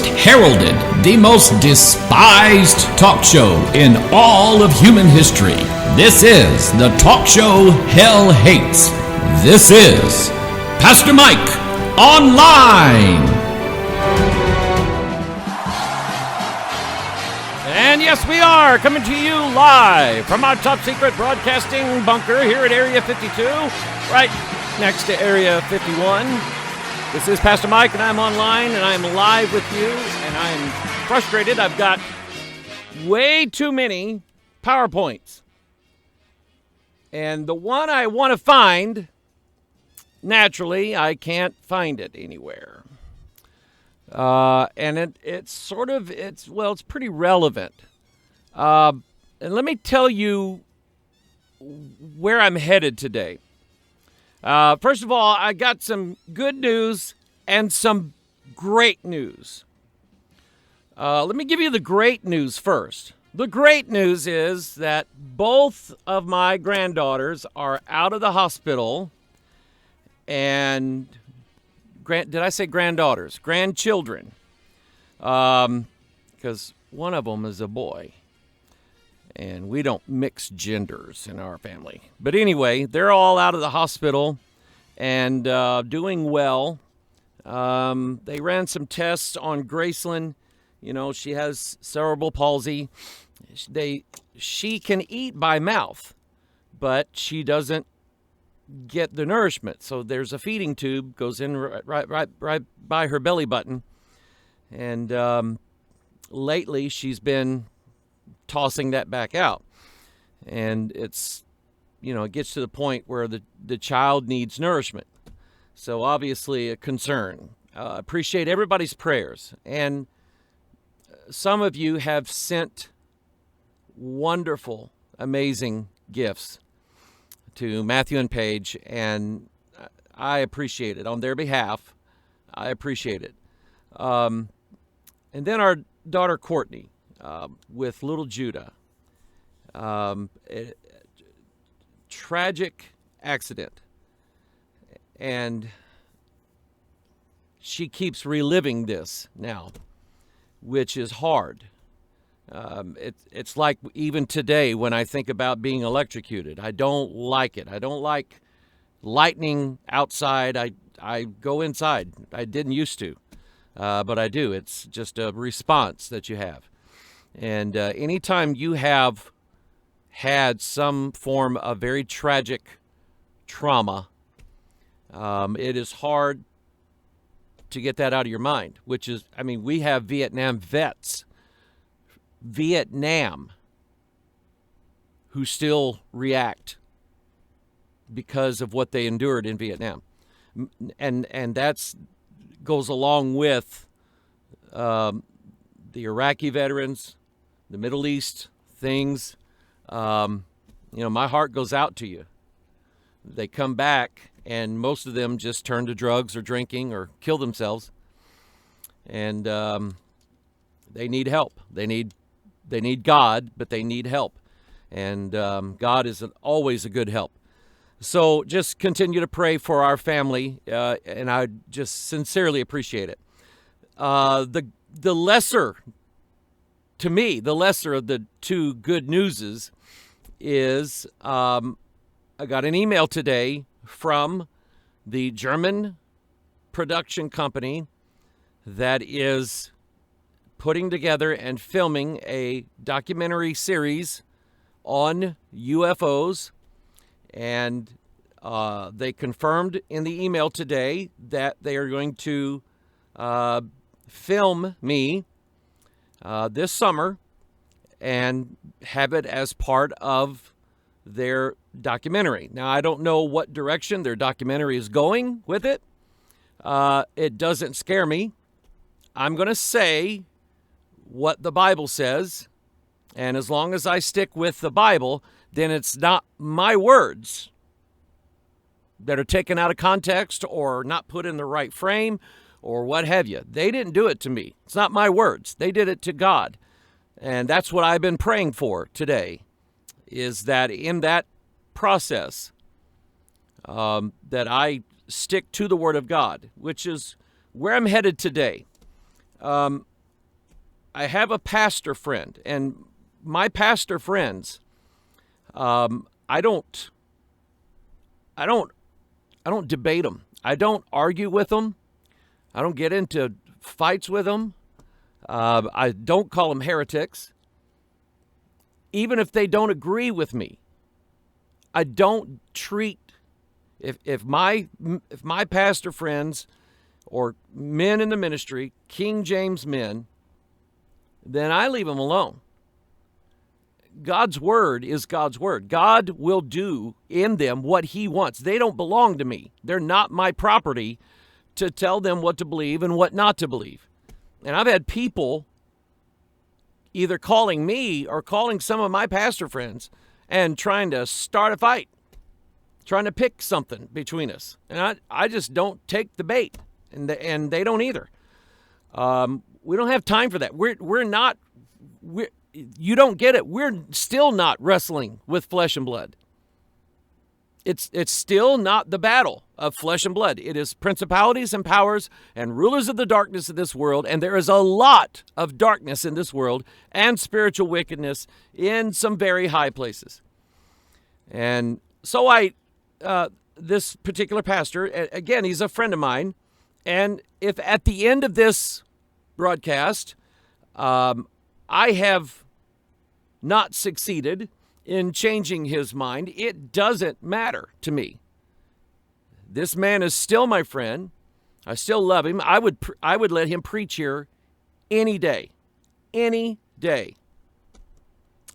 most heralded, the most despised talk show in all of human history. This is the talk show hell hates. This is Pastor Mike Online. And yes, we are coming to you live from our top secret broadcasting bunker here at Area 52, right next to Area 51. This is Pastor Mike, and I'm online, and I'm live with you, and I'm frustrated. I've got way too many PowerPoints. And the one I want to find, naturally, I can't find it anywhere. And it's pretty relevant. And let me tell you where I'm headed today. First of all, I got some good news and some great news. Let me give you the great news first. The great news is that both of my granddaughters are out of the hospital, and did I say granddaughters? Grandchildren. Because one of them is a boy. And we don't mix genders in our family. But anyway, they're all out of the hospital and doing well. They ran some tests on Graceland. You know, she has cerebral palsy. She can eat by mouth, but she doesn't get the nourishment. So there's a feeding tube goes in right by her belly button. And lately she's been tossing that back out, and it gets to the point where the child needs nourishment. So obviously a concern. Appreciate everybody's prayers, and some of you have sent wonderful, amazing gifts to Matthew and Paige, and I appreciate it on their behalf. I appreciate it. And then our daughter Courtney, with little Judah. Tragic accident. And she keeps reliving this now, which is hard. It's like even today when I think about being electrocuted, I don't like it. I don't like lightning outside. I go inside. I didn't used to, but I do. It's just a response that you have. And anytime you have had some form of very tragic trauma, it is hard to get that out of your mind, which is, we have Vietnam vets, who still react because of what they endured in Vietnam. And that's goes along with the Iraqi veterans, the Middle East things. My heart goes out to you. They come back, and most of them just turn to drugs or drinking or kill themselves. And they need help. They need God, but they need help. And God is always a good help. So just continue to pray for our family, and I just sincerely appreciate it. The lesser, to me, the lesser of the two good newses is I got an email today from the German production company that is putting together and filming a documentary series on UFOs. And they confirmed in the email today that they are going to film me this summer and have it as part of their documentary. Now, I don't know what direction their documentary is going with it. It doesn't scare me. I'm going to say what the Bible says, and as long as I stick with the Bible, then it's not my words that are taken out of context or not put in the right frame or what have you. They didn't do it to me. It's not my words. They did it to God. And that's what I've been praying for today, is that in that process, that I stick to the Word of God, which is where I'm headed today. I have a pastor friend, and my pastor friends, I don't debate them. I don't argue with them. I don't get into fights with them. I don't call them heretics. Even if they don't agree with me, I don't treat, if my pastor friends or men in the ministry, King James men, then I leave them alone. God's word is God's word. God will do in them what he wants. They don't belong to me. They're not my property to tell them what to believe and what not to believe. And I've had people either calling me or calling some of my pastor friends and trying to start a fight, trying to pick something between us. And I just don't take the bait, and they don't either. We don't have time for that. You don't get it. We're still not wrestling with flesh and blood. It's still not the battle of flesh and blood. It is principalities and powers and rulers of the darkness of this world, and there is a lot of darkness in this world and spiritual wickedness in some very high places. And so this particular pastor, again, he's a friend of mine, and if at the end of this broadcast, I have not succeeded in changing his mind, it doesn't matter to me. This man is still my friend. I still love him. I would let him preach here any day.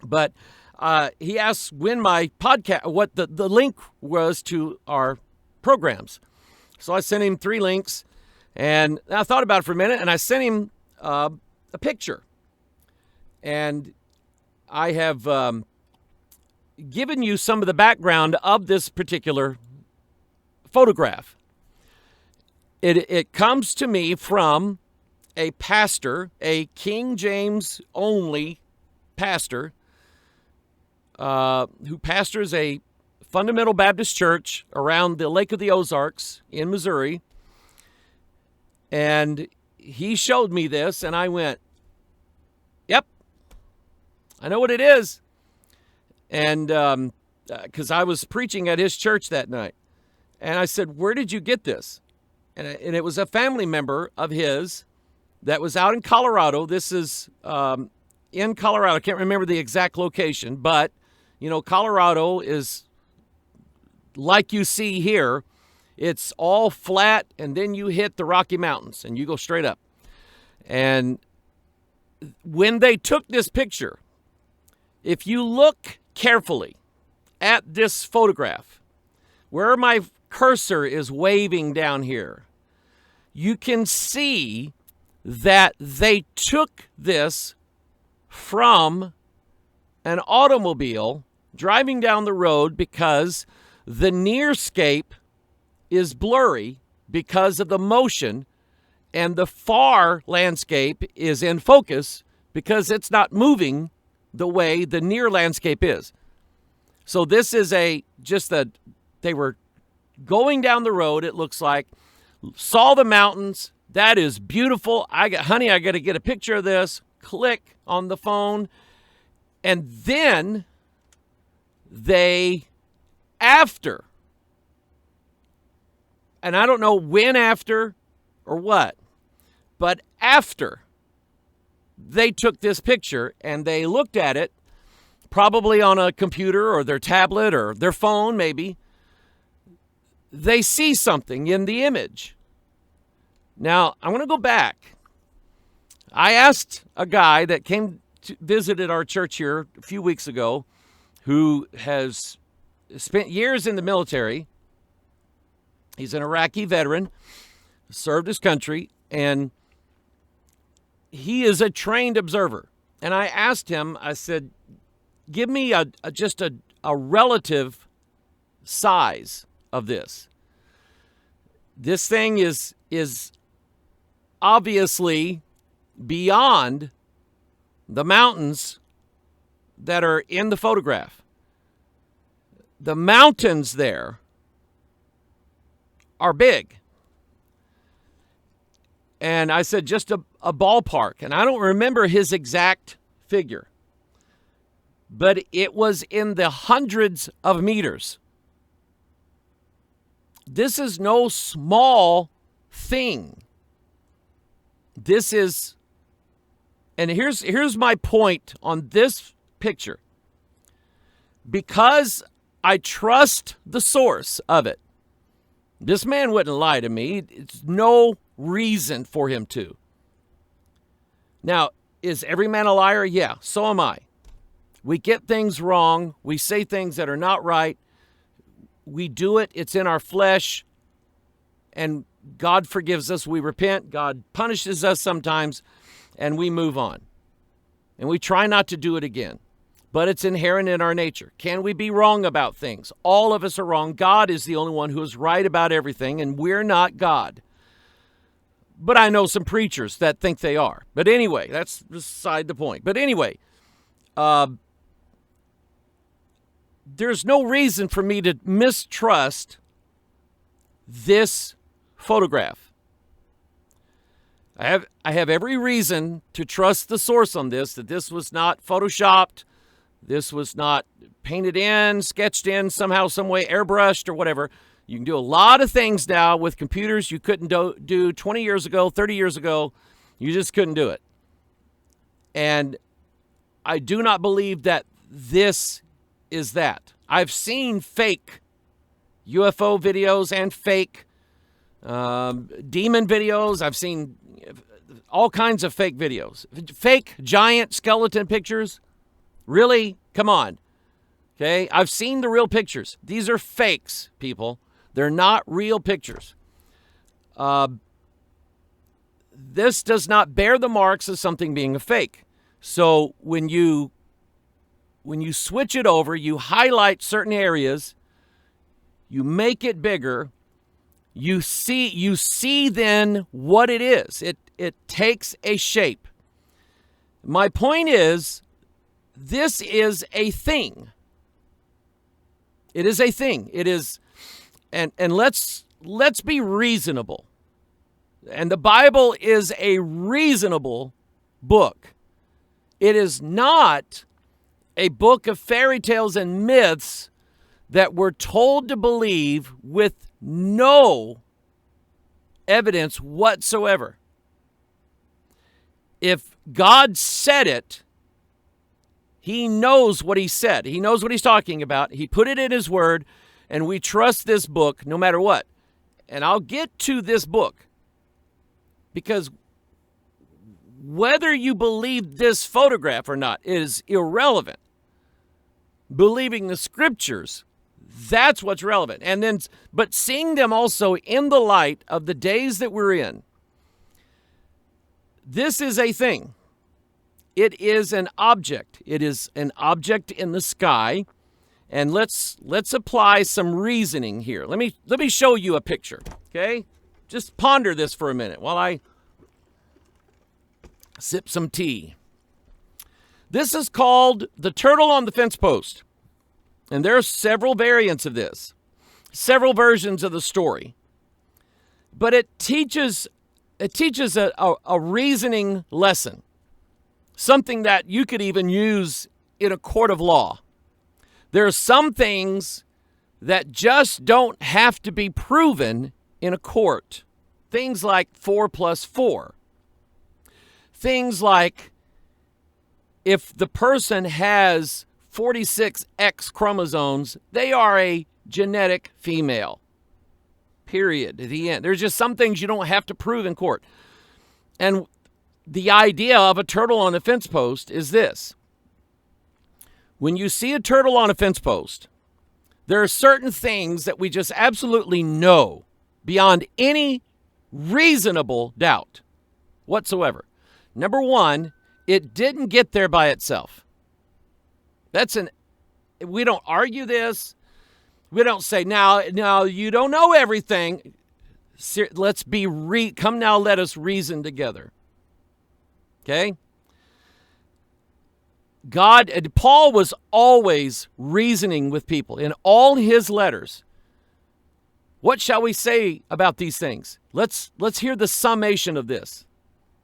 But he asked when my podcast, what the link was to our programs. So I sent him 3 links, and I thought about it for a minute, and I sent him a picture. And I have given you some of the background of this particular photograph. It comes to me from a pastor, a King James only pastor, who pastors a fundamental Baptist church around the Lake of the Ozarks in Missouri. And he showed me this, and I went, yep, I know what it is. And because I was preaching at his church that night. And I said, where did you get this? And it was a family member of his that was out in Colorado. This is in Colorado. I can't remember the exact location, but, Colorado is like you see here. It's all flat, and then you hit the Rocky Mountains, and you go straight up. And when they took this picture, if you look carefully at this photograph, where my cursor is waving down here, you can see that they took this from an automobile driving down the road because the nearscape is blurry because of the motion, and the far landscape is in focus because it's not moving the way the near landscape is. So this is they were going down the road, it looks like, saw the mountains. That is beautiful. I got to get a picture of this. Click on the phone. And then after, and I don't know when after or what, but after they took this picture and they looked at it, probably on a computer or their tablet or their phone maybe, they see something in the image. Now, I want to go back. I asked a guy that visited our church here a few weeks ago who has spent years in the military. He's an Iraqi veteran, served his country, and he is a trained observer. And I asked him, I said, give me just a relative size of this. This thing is obviously beyond the mountains that are in the photograph. The mountains there are big. And I said, just a ballpark. And I don't remember his exact figure, but it was in the hundreds of meters. This is no small thing. This is, and here's my point on this picture. Because I trust the source of it, this man wouldn't lie to me. It's no reason for him to. Now, is every man a liar? Yeah, so am I. We get things wrong. We say things that are not right. We do it. It's in our flesh. And God forgives us. We repent. God punishes us sometimes. And we move on. And we try not to do it again. But it's inherent in our nature. Can we be wrong about things? All of us are wrong. God is the only one who is right about everything, and we're not God. But I know some preachers that think they are. But anyway, that's beside the point. But anyway, there's no reason for me to mistrust this photograph. I have every reason to trust the source on this, that this was not photoshopped. This was not painted in, sketched in somehow, some way, airbrushed or whatever. You can do a lot of things now with computers you couldn't do 20 years ago, 30 years ago. You just couldn't do it. And I do not believe that this is that. I've seen fake UFO videos and fake demon videos. I've seen all kinds of fake videos. Fake giant skeleton pictures. Really? Come on. Okay? I've seen the real pictures. These are fakes, people. They're not real pictures. This does not bear the marks of something being a fake. So when you switch it over, you highlight certain areas, you make it bigger, you see then what it is. It takes a shape. My point is, this is a thing. It is a thing. It is, and let's be reasonable. And the Bible is a reasonable book. It is not a book of fairy tales and myths that we're told to believe with no evidence whatsoever. If God said it, He knows what He said. He knows what He's talking about. He put it in His Word, and we trust this book no matter what. And I'll get to this book, because whether you believe this photograph or not is irrelevant. Believing the Scriptures, that's what's relevant. And then, but seeing them also in the light of the days that we're in, this is a thing. It is an object. It is an object in the sky. And let's apply some reasoning here. Let me show you a picture, okay? Just ponder this for a minute while I sip some tea. This is called the turtle on the fence post. And there are several variants of this, several versions of the story. But it teaches a reasoning lesson, something that you could even use in a court of law. There are some things that just don't have to be proven in a court. Things like 4 + 4. Things like if the person has 46 X chromosomes, they are a genetic female. Period. The end. There's just some things you don't have to prove in court. And the idea of a turtle on a fence post is this. When you see a turtle on a fence post, there are certain things that we just absolutely know beyond any reasonable doubt whatsoever. Number one, it didn't get there by itself. We don't argue this. We don't say, now you don't know everything. Come now, let us reason together. Okay? Paul was always reasoning with people in all his letters. What shall we say about these things? Let's hear the summation of this.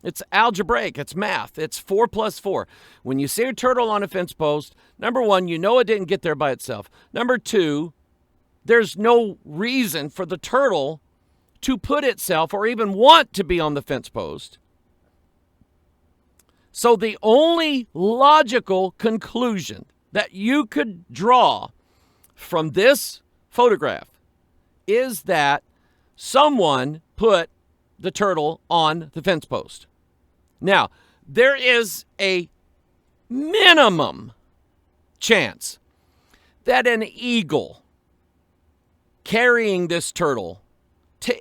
It's algebraic. It's math. It's 4 plus 4. When you see a turtle on a fence post, number one, you know it didn't get there by itself. Number two, there's no reason for the turtle to put itself or even want to be on the fence post. So the only logical conclusion that you could draw from this photograph is that someone put the turtle on the fence post. Now, there is a minimum chance that an eagle carrying this turtle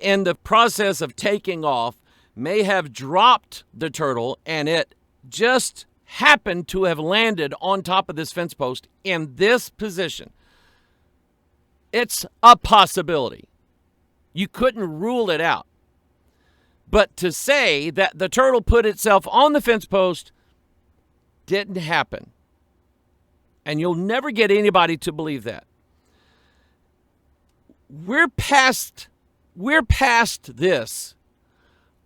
in the process of taking off may have dropped the turtle and it just happened to have landed on top of this fence post in this position. It's a possibility. You couldn't rule it out. But to say that the turtle put itself on the fence post didn't happen. And you'll never get anybody to believe that. We're past this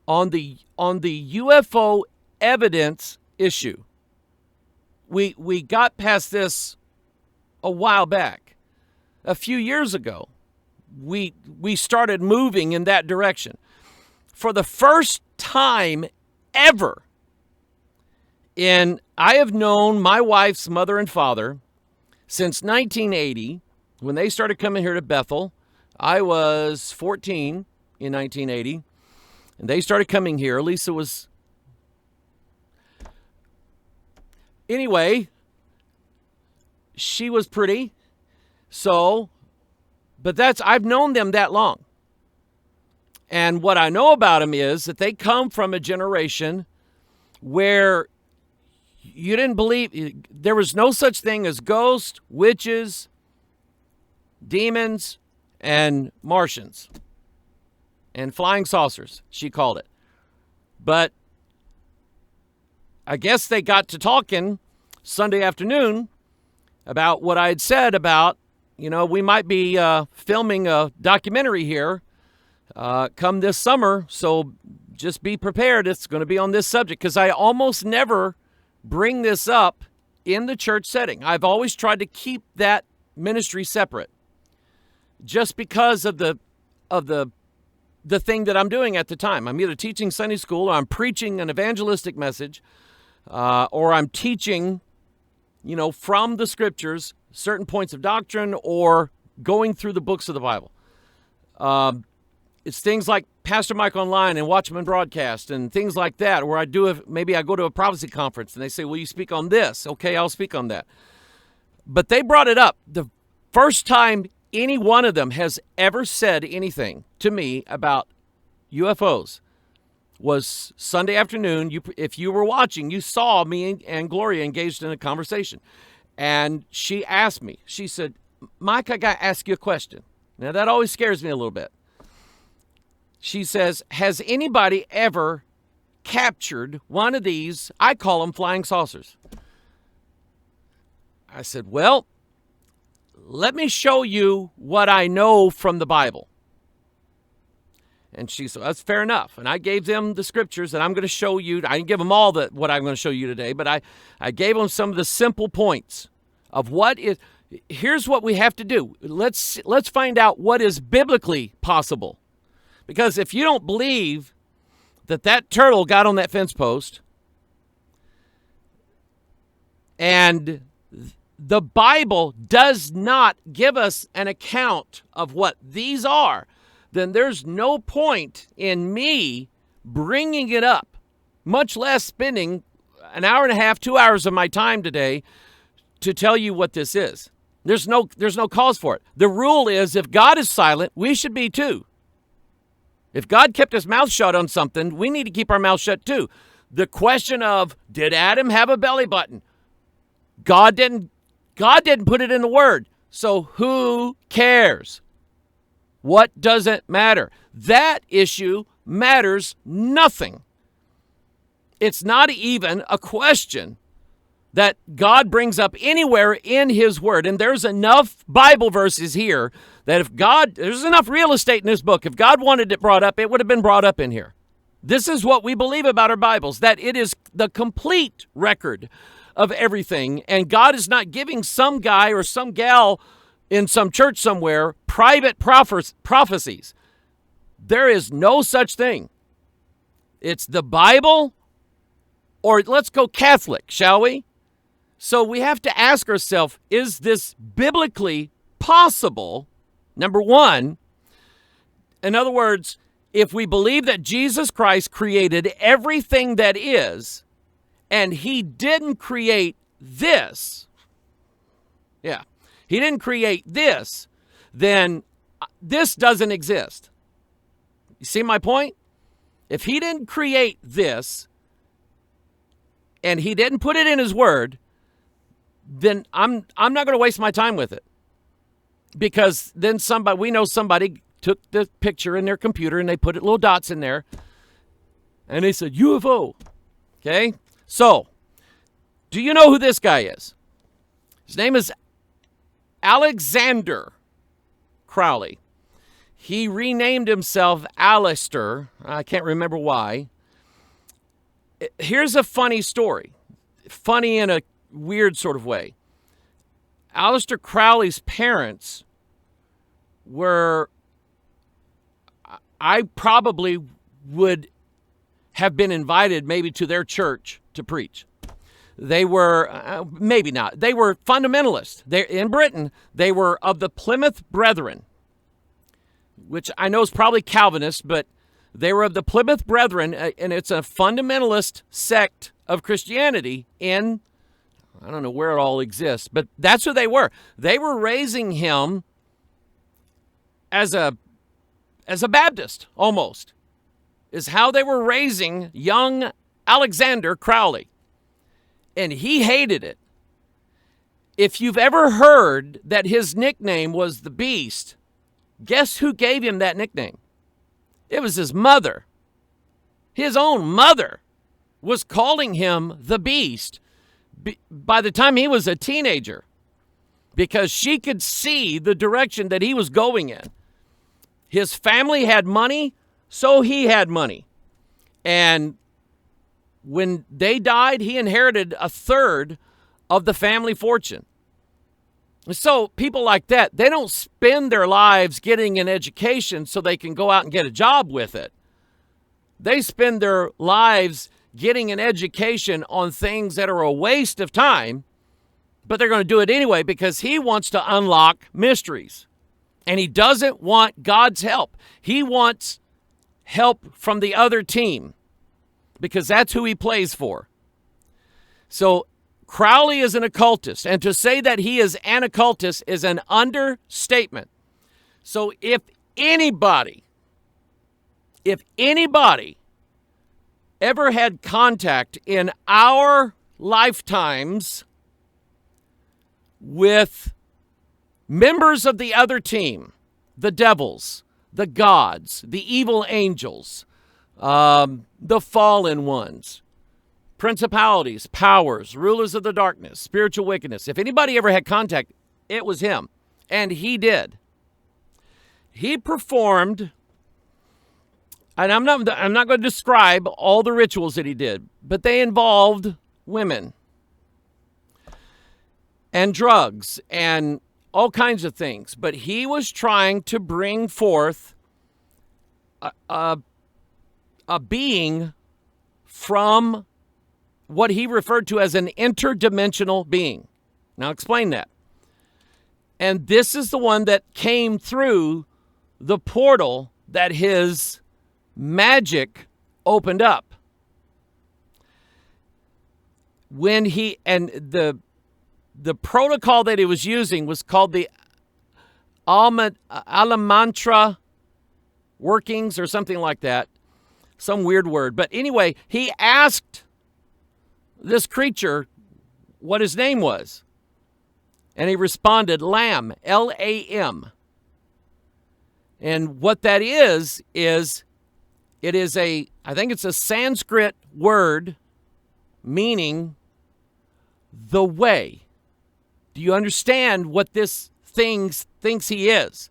on the UFO evidence issue. We got past this a while back. A few years ago, we started moving in that direction. For the first time ever, I have known my wife's mother and father since 1980, when they started coming here to Bethel. I was 14 in 1980, and they started coming here. Lisa was... Anyway, she was pretty. But I've known them that long. And what I know about them is that they come from a generation where you didn't believe, there was no such thing as ghosts, witches, demons, and Martians. And flying saucers, she called it. But I guess they got to talking Sunday afternoon about what I had said about, we might be filming a documentary here come this summer, so just be prepared. It's going to be on this subject, because I almost never bring this up in the church setting. I've always tried to keep that ministry separate, just because of the thing that I'm doing at the time. I'm either teaching Sunday school, or I'm preaching an evangelistic message, or I'm teaching, from the scriptures, certain points of doctrine, or going through the books of the Bible. It's things like Pastor Mike Online and Watchman Broadcast and things like that, where maybe I go to a prophecy conference and they say, will you speak on this? Okay, I'll speak on that. But they brought it up. The first time any one of them has ever said anything to me about UFOs was Sunday afternoon. If you were watching, you saw me and Gloria engaged in a conversation. And she asked me, she said, Mike, I got to ask you a question. Now, that always scares me a little bit. She says, has anybody ever captured one of these, I call them flying saucers? I said, well, let me show you what I know from the Bible. And she said, that's fair enough. And I gave them the scriptures that I'm going to show you. I didn't give them all what I'm going to show you today, but I gave them some of the simple points of here's what we have to do. Let's find out what is biblically possible. Because if you don't believe that turtle got on that fence post, and the Bible does not give us an account of what these are, then there's no point in me bringing it up, much less spending an hour and a half, 2 hours of my time today to tell you what this is. There's no cause for it. The rule is, if God is silent, we should be too. If God kept his mouth shut on something, we need to keep our mouth shut too. The question of, did Adam have a belly button? God didn't put it in the word. So who cares? What does it matter? That issue matters nothing. It's not even a question that God brings up anywhere in his word. And there's enough Bible verses here that there's enough real estate in this book. If God wanted it brought up, it would have been brought up in here. This is what we believe about our Bibles, that it is the complete record of everything. And God is not giving some guy or some gal in some church somewhere private prophecies. There is no such thing. It's the Bible, or let's go Catholic, shall we? So we have to ask ourselves, is this biblically possible? Number one, in other words, if we believe that Jesus Christ created everything that is, and he didn't create this, he didn't create this, then this doesn't exist. You see my point? If he didn't create this, and he didn't put it in his word, then I'm not going to waste my time with it. Because then we know somebody took the picture in their computer and they put little dots in there and they said UFO. Okay? So, do you know who this guy is? His name is Aleister Crowley. He renamed himself Aleister. I can't remember why. Here's a funny story. Funny in a weird sort of way. Aleister Crowley's parents were, I probably would have been invited maybe to their church to preach. They were, maybe not, they were fundamentalists. In Britain, they were of the Plymouth Brethren, which I know is probably Calvinist, but they were of the Plymouth Brethren, and it's a fundamentalist sect of Christianity in, I don't know where it all exists, but that's who they were. They were raising him as a Baptist, almost, is how they were raising young Aleister Crowley. And he hated it. If you've ever heard that his nickname was the Beast, guess who gave him that nickname? It was his mother. His own mother was calling him the Beast by the time he was a teenager, because she could see the direction that he was going in. His family had money, so he had money. And when they died, he inherited a third of the family fortune. So people like that, they don't spend their lives getting an education so they can go out and get a job with it. They spend their lives getting an education on things that are a waste of time, but they're going to do it anyway because he wants to unlock mysteries. And he doesn't want God's help. He wants help from the other team because that's who he plays for. So Crowley is an occultist, and to say that he is an occultist is an understatement. So if anybody ever had contact in our lifetimes with members of the other team, the devils, the gods, the evil angels, the fallen ones, principalities, powers, rulers of the darkness, spiritual wickedness. If anybody ever had contact, it was him. And he did. He performed, and I'm not going to describe all the rituals that he did, but they involved women and drugs and all kinds of things. But he was trying to bring forth a being from what he referred to as an interdimensional being. Now explain that. And this is the one that came through the portal that his magic opened up. When the protocol that he was using was called the Alamantra workings or something like that. Some weird word. But anyway, he asked this creature what his name was. And he responded, Lam, L-A-M. And what that is it is I think it's a Sanskrit word meaning the way. Do you understand what this thing thinks he is?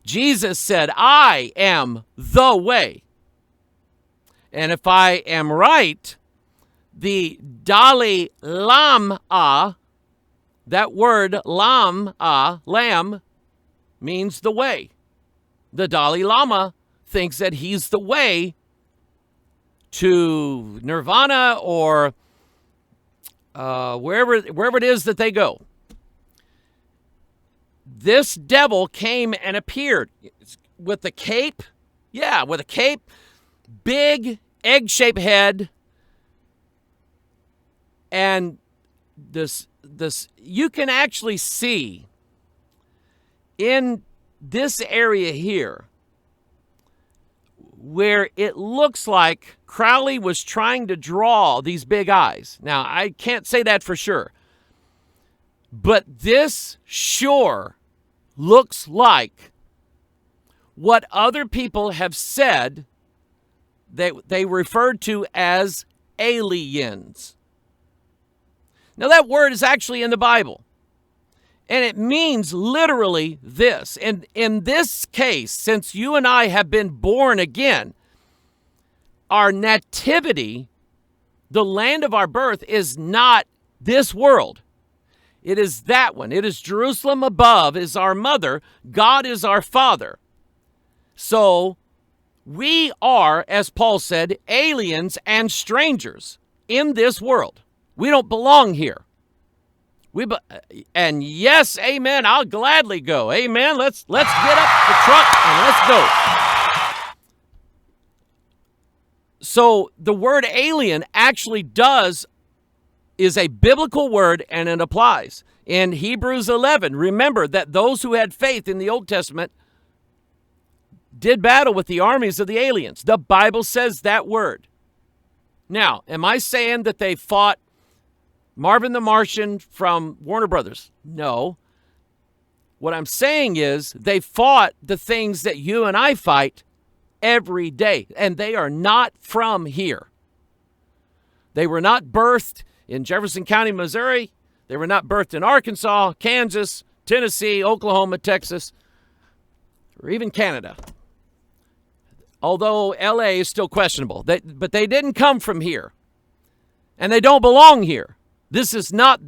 Jesus said, I am the way. And if I am right, the Dalai Lama, that word lam, means the way. The Dalai Lama thinks that he's the way to nirvana or wherever it is that they go. This devil came and appeared with a cape. Yeah, with a cape, big egg-shaped head, and this you can actually see in this area here where it looks like Crowley was trying to draw these big eyes. Now, I can't say that for sure, but this sure looks like what other people have said that they referred to as aliens. Now, that word is actually in the Bible, and it means literally this. And in this case, since you and I have been born again, our nativity, the land of our birth, is not this world. It is that one. It is Jerusalem above is our mother. God is our father. So we are, as Paul said, aliens and strangers in this world. We don't belong here. And yes, amen, I'll gladly go. Amen. Let's get up the truck and let's go. So the word alien actually is a biblical word, and it applies. In Hebrews 11, remember that those who had faith in the Old Testament did battle with the armies of the aliens. The Bible says that word. Now, am I saying that they fought Marvin the Martian from Warner Brothers? No. What I'm saying is they fought the things that you and I fight every day, and they are not from here. They were not birthed in Jefferson County, Missouri. They were not birthed in Arkansas, Kansas, Tennessee, Oklahoma, Texas, or even Canada. Although LA is still questionable. But they didn't come from here. And they don't belong here. This is not,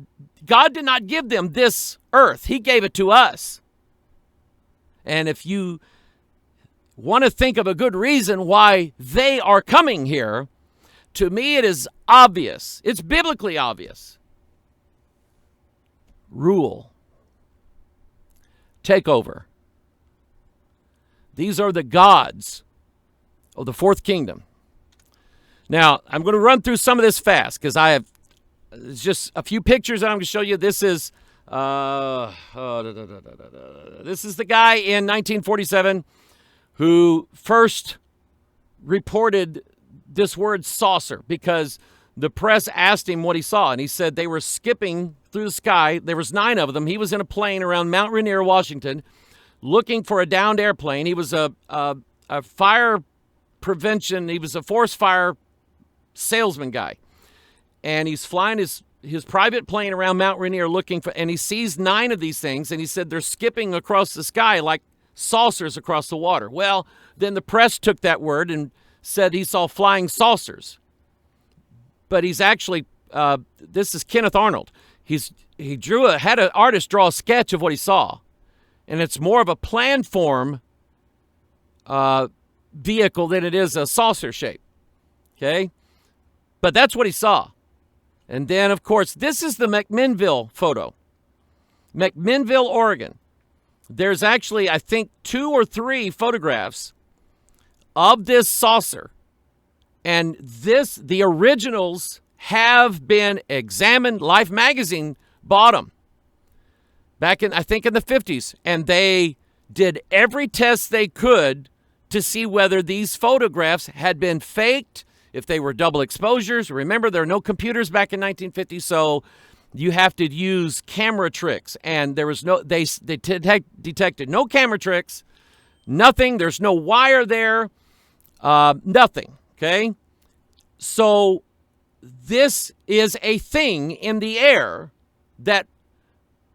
God did not give them this earth. He gave it to us. And if you want to think of a good reason why they are coming here, to me, it is obvious. It's biblically obvious. Rule. Take over. These are the gods of the fourth kingdom. Now, I'm going to run through some of this fast because I have just a few pictures that I'm going to show you. This is the guy in 1947 who first reported this word saucer because the press asked him what he saw, and he said they were skipping through the sky. There was 9 of them. He was in a plane around Mount Rainier, Washington, looking for a downed airplane. He was a fire prevention. He was a forest fire salesman guy, and he's flying his private plane around Mount Rainier looking for, and he sees 9 of these things, and he said they're skipping across the sky like saucers across the water. Well, then the press took that word and said he saw flying saucers. But he's actually, this is Kenneth Arnold. He had an artist draw a sketch of what he saw. And it's more of a plan form vehicle than it is a saucer shape. Okay? But that's what he saw. And then, of course, this is the McMinnville photo. McMinnville, Oregon. There's actually, I think, 2 or 3 photographs of this saucer. And the originals have been examined. Life magazine bought them back in, I think, in the 50s. And they did every test they could to see whether these photographs had been faked, if they were double exposures. Remember, there are no computers back in 1950, so you have to use camera tricks. And there was they detected no camera tricks, nothing. There's no wire there, nothing. Okay? So this is a thing in the air that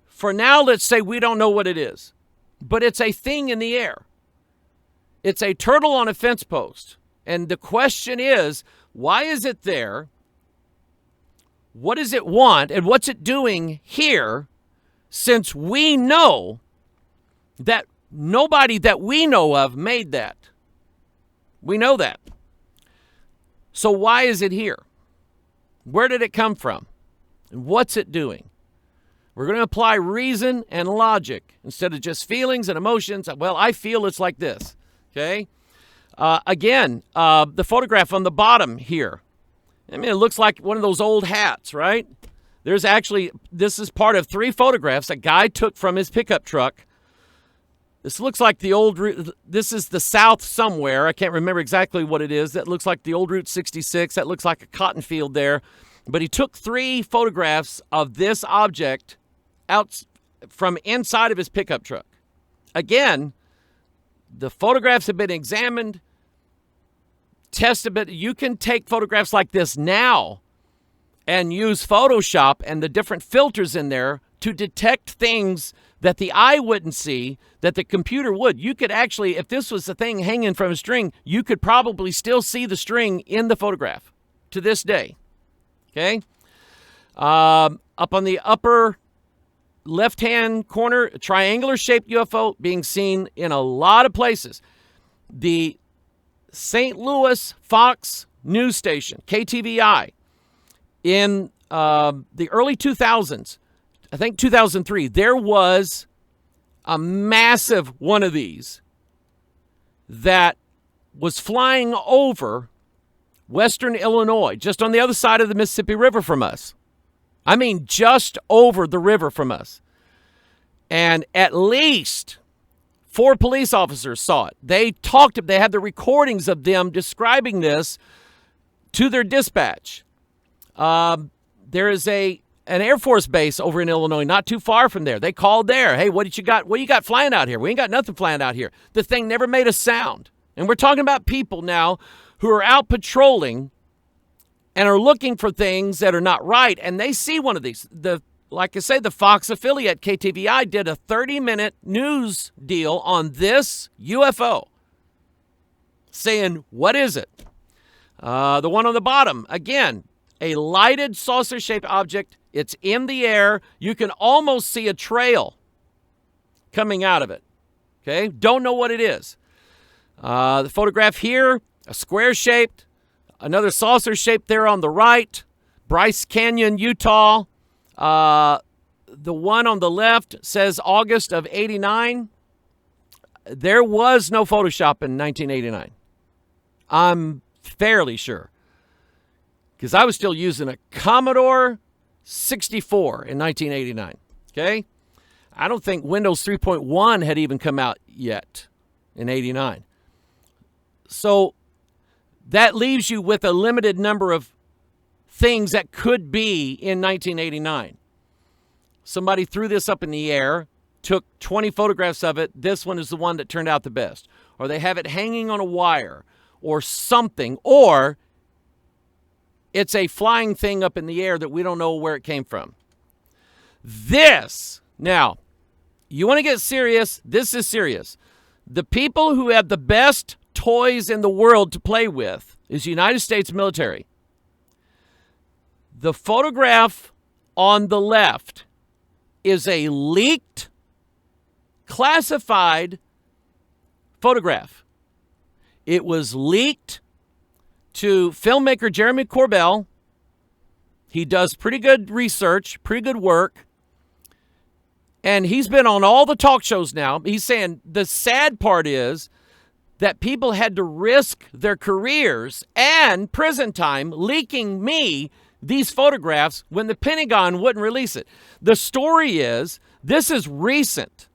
for now, let's say we don't know what it is, but it's a thing in the air. It's a turtle on a fence post. And the question is, why is it there? What does it want? And what's it doing here? Since we know that nobody that we know of made that. We know that. So why is it here? Where did it come from? And what's it doing? We're going to apply reason and logic instead of just feelings and emotions. Well, I feel it's like this. Okay? Again, the photograph on the bottom here. I mean, it looks like one of those old hats, right? There's actually, this is part of 3 photographs a guy took from his pickup truck. This looks like the old, this is the South somewhere. I can't remember exactly what it is. That looks like the old Route 66. That looks like a cotton field there. But he took 3 photographs of this object out from inside of his pickup truck. Again, the photographs have been examined, tested, but you can take photographs like this now and use Photoshop and the different filters in there to detect things that the eye wouldn't see, that the computer would. You could actually, if this was a thing hanging from a string, you could probably still see the string in the photograph to this day. Okay? Up on the upper left-hand corner, a triangular-shaped UFO being seen in a lot of places. The St. Louis Fox news station, KTVI, in the early 2000s, I think 2003, there was a massive one of these that was flying over western Illinois, just on the other side of the Mississippi River from us. I mean, just over the river from us. And at least 4 police officers saw it. They had the recordings of them describing this to their dispatch. There is an Air Force base over in Illinois, not too far from there. They called there. Hey, what you got flying out here? We ain't got nothing flying out here. The thing never made a sound. And we're talking about people now who are out patrolling and are looking for things that are not right, and they see one of these. Like I say, the Fox affiliate, KTVI, did a 30-minute news deal on this UFO, saying, what is it? The one on the bottom, again, a lighted saucer-shaped object. It's in the air. You can almost see a trail coming out of it. Okay? Don't know what it is. The photograph here, a square-shaped, another saucer-shaped there on the right, Bryce Canyon, Utah. The one on the left says August of 89. There was no Photoshop in 1989. I'm fairly sure. Because I was still using a Commodore 64 in 1989. Okay? I don't think Windows 3.1 had even come out yet in 89. So that leaves you with a limited number of things that could be in 1989. Somebody threw this up in the air, took 20 photographs of it. This one is the one that turned out the best. Or they have it hanging on a wire or something. Or it's a flying thing up in the air that we don't know where it came from. This, now, you want to get serious? This is serious. The people who have the best toys in the world to play with is the United States military. The photograph on the left is a leaked, classified photograph. It was leaked to filmmaker Jeremy Corbell. He does pretty good research, pretty good work. And he's been on all the talk shows now. He's saying the sad part is that people had to risk their careers and prison time leaking me these photographs when the Pentagon wouldn't release it. The story is, this is recent.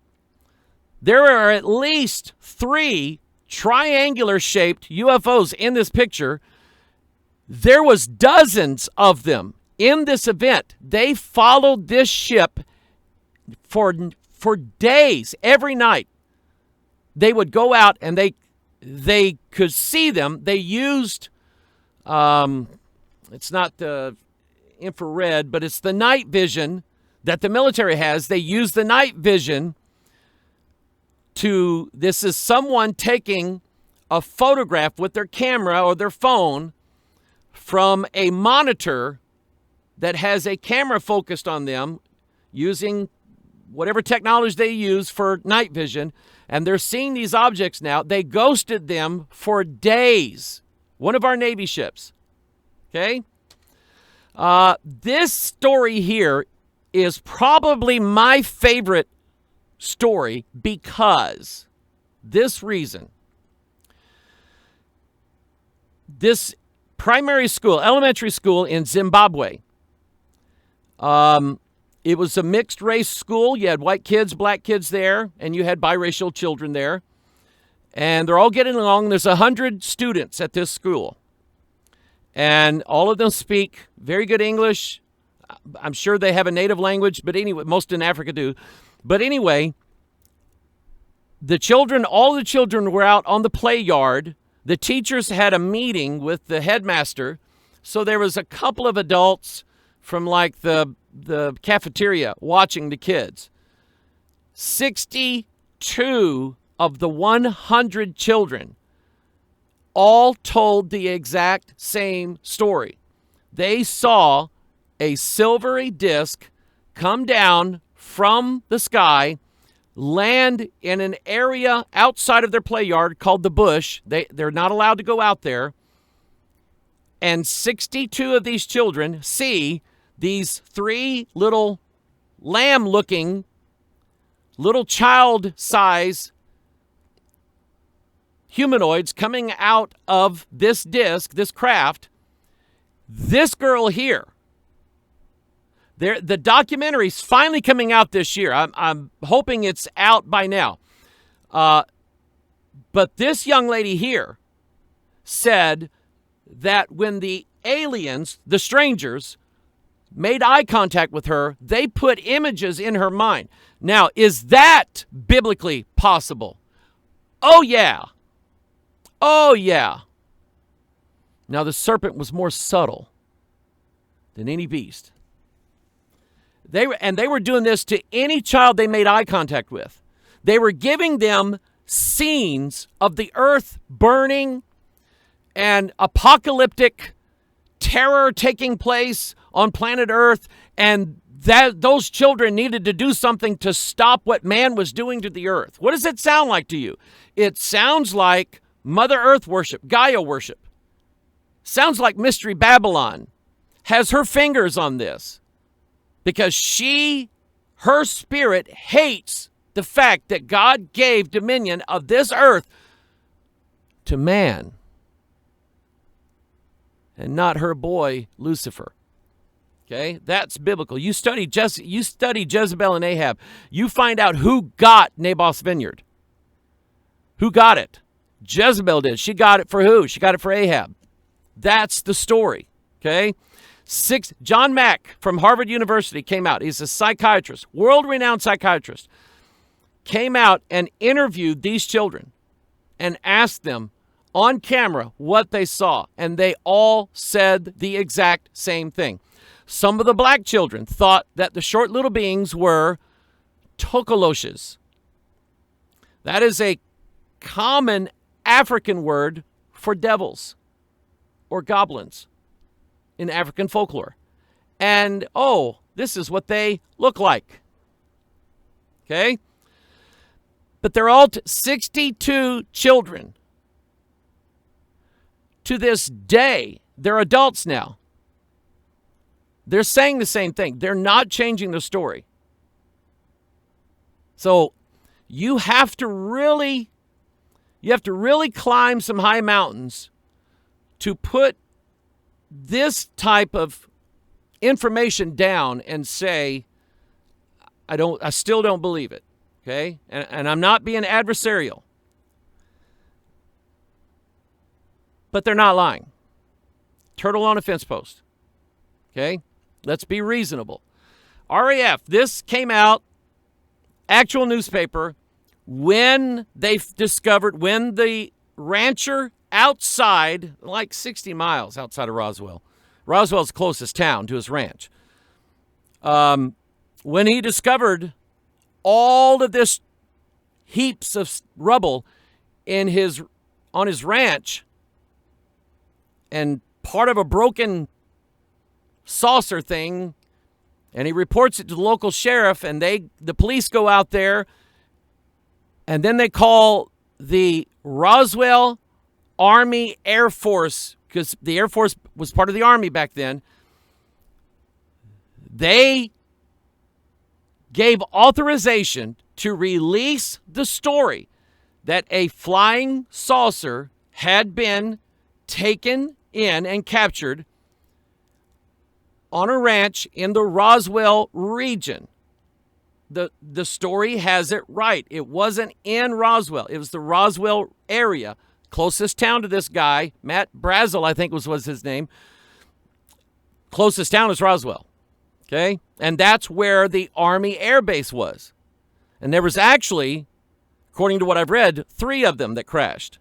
There are at least 3 triangular-shaped UFOs in this picture. There was dozens of them in this event. They followed this ship for days, every night. They would go out and they could see them. They used, it's not the infrared, but it's the night vision that the military has. They use the night vision this is someone taking a photograph with their camera or their phone from a monitor that has a camera focused on them using whatever technology they use for night vision, and they're seeing these objects now. They ghosted them for days. One of our Navy ships. Okay? This story here is probably my favorite story because this reason. This primary school, elementary school in Zimbabwe, it was a mixed race school. You had white kids, black kids there, and you had biracial children there. And they're all getting along. There's 100 students at this school. And all of them speak very good English. I'm sure they have a native language, but anyway, most in Africa do. But anyway, all the children were out on the play yard. The teachers had a meeting with the headmaster. So there was a couple of adults from like the cafeteria watching the kids. 62 of the 100 children all told the exact same story. They saw a silvery disc come down from the sky, land in an area outside of their play yard called the bush. They're not allowed to go out there. And 62 of these children see these 3 little lamb-looking, little child-size humanoids coming out of this disc, this craft. This girl here, the documentary's finally coming out this year. I'm hoping it's out by now. But this young lady here said that when the aliens, the strangers, made eye contact with her, they put images in her mind. Now, is that biblically possible? Oh, yeah. Oh, yeah. Now, the serpent was more subtle than any beast. They were doing this to any child they made eye contact with. They were giving them scenes of the earth burning and apocalyptic terror taking place on planet Earth, and that those children needed to do something to stop what man was doing to the earth. What does it sound like to you? It sounds like Mother Earth worship, Gaia worship. Sounds like Mystery Babylon has her fingers on this because her spirit hates the fact that God gave dominion of this earth to man and not her boy Lucifer. Okay, that's biblical. You study Jezebel and Ahab. You find out who got Naboth's vineyard. Who got it? Jezebel did. She got it for who? She got it for Ahab. That's the story. Okay, John Mack from Harvard University came out. He's a psychiatrist, world-renowned psychiatrist. Came out and interviewed these children and asked them on camera what they saw, and they all said the exact same thing. Some of the black children thought that the short little beings were tokoloshes. That is a common African word for devils or goblins in African folklore. And, this is what they look like. Okay? But they're all 62 children. To this day, they're adults now. They're saying the same thing. They're not changing the story. So you have to really climb some high mountains to put this type of information down and say, I still don't believe it. Okay? And I'm not being adversarial. But they're not lying. Turtle on a fence post. Okay? Let's be reasonable. RAF, this came out, actual newspaper, when they discovered, when the rancher outside, like 60 miles outside of Roswell. Roswell's the closest town to his ranch. when he discovered all of this heaps of rubble on his ranch and part of a broken saucer thing, and he reports it to the local sheriff, and the police go out there, and then they call the Roswell Army Air Force, because the Air Force was part of the Army back then. They gave authorization to release the story that a flying saucer had been taken in and captured on a ranch in the Roswell region. The story has it right. It wasn't in Roswell. It was the Roswell area, closest town to this guy, Matt Brazel, I think was his name. Closest town is Roswell. Okay? And that's where the Army Air Base was. And there was actually, according to what I've read, 3 of them that crashed.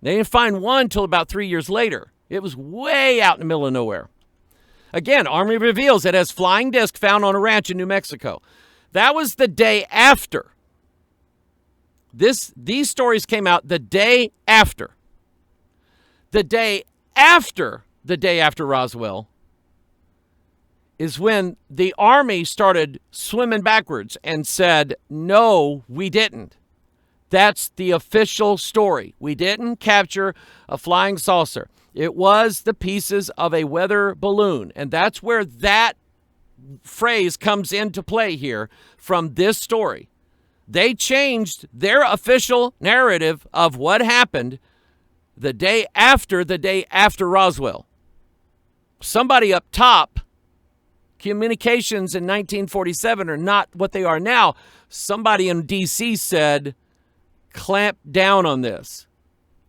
They didn't find one until about 3 years later. It was way out in the middle of nowhere. Again, Army reveals it has flying disc found on a ranch in New Mexico. That was the day after. These stories came out the day after. The day after Roswell is when the Army started swimming backwards and said, no, we didn't. That's the official story. We didn't capture a flying saucer. It was the pieces of a weather balloon. And that's where that phrase comes into play here from this story. They changed their official narrative of what happened the day after Roswell. Somebody up top, communications in 1947 are not what they are now. Somebody in D.C. said, clamp down on this.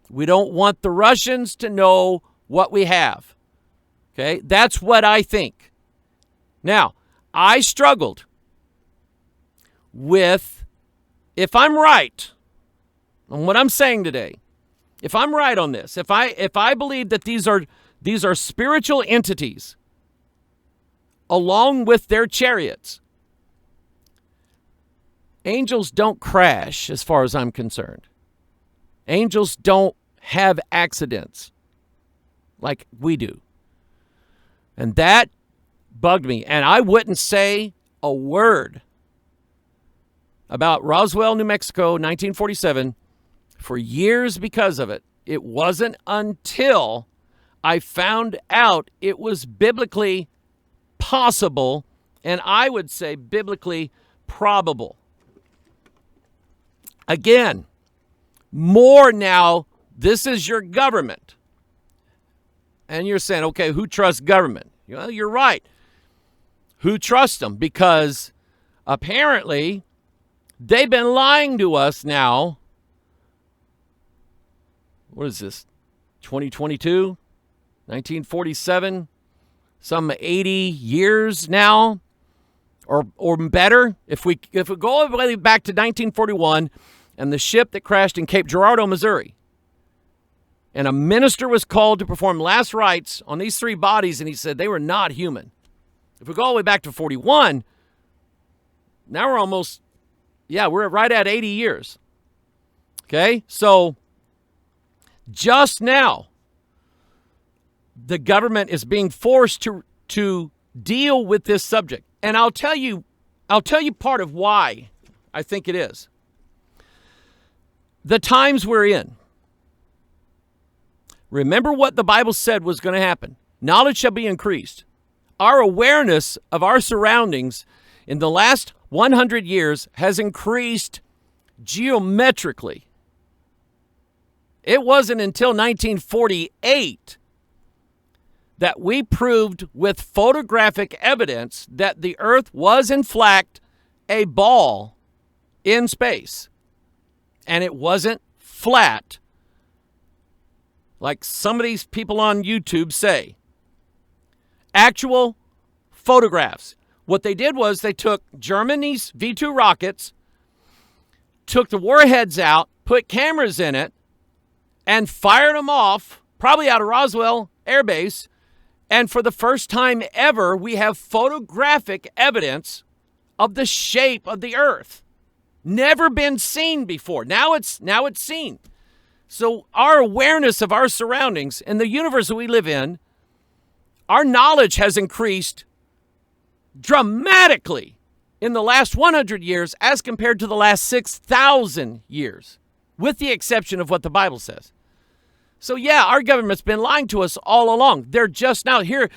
We don't want the Russians to know what we have. Okay, that's what I think. Now, I struggled with, if I'm right on what I'm saying today, if I'm right on this, if I believe that these are spiritual entities along with their chariots, angels don't crash as far as I'm concerned. Angels don't have accidents like we do. And that bugged me. And I wouldn't say a word about Roswell, New Mexico, 1947 for years because of it. It wasn't until I found out it was biblically possible, and I would say biblically probable. Again, more now, this is your government. And you're saying, okay, who trusts government? Well, you're right. Who trusts them? Because apparently they've been lying to us now. What is this? 2022? 1947? Some 80 years now? Or better? If we go all the way back to 1941 and the ship that crashed in Cape Girardeau, Missouri, and a minister was called to perform last rites on these 3 bodies, and he said they were not human. If we go all the way back to 41, now we're almost, we're right at 80 years. Okay? So, just now, the government is being forced to deal with this subject. And I'll tell you part of why I think it is. The times we're in. Remember what the Bible said was going to happen. Knowledge shall be increased. Our awareness of our surroundings in the last 100 years has increased geometrically. It wasn't until 1948 that we proved with photographic evidence that the Earth was in fact a ball in space. And it wasn't flat like some of these people on YouTube say. Actual photographs. What they did was they took Germany's V-2 rockets, took the warheads out, put cameras in it, and fired them off, probably out of Roswell Air Base. And for the first time ever, we have photographic evidence of the shape of the earth. Never been seen before. Now it's seen. So our awareness of our surroundings and the universe that we live in, our knowledge has increased dramatically in the last 100 years as compared to the last 6,000 years, with the exception of what the Bible says. So yeah, our government's been lying to us all along. They're just now here.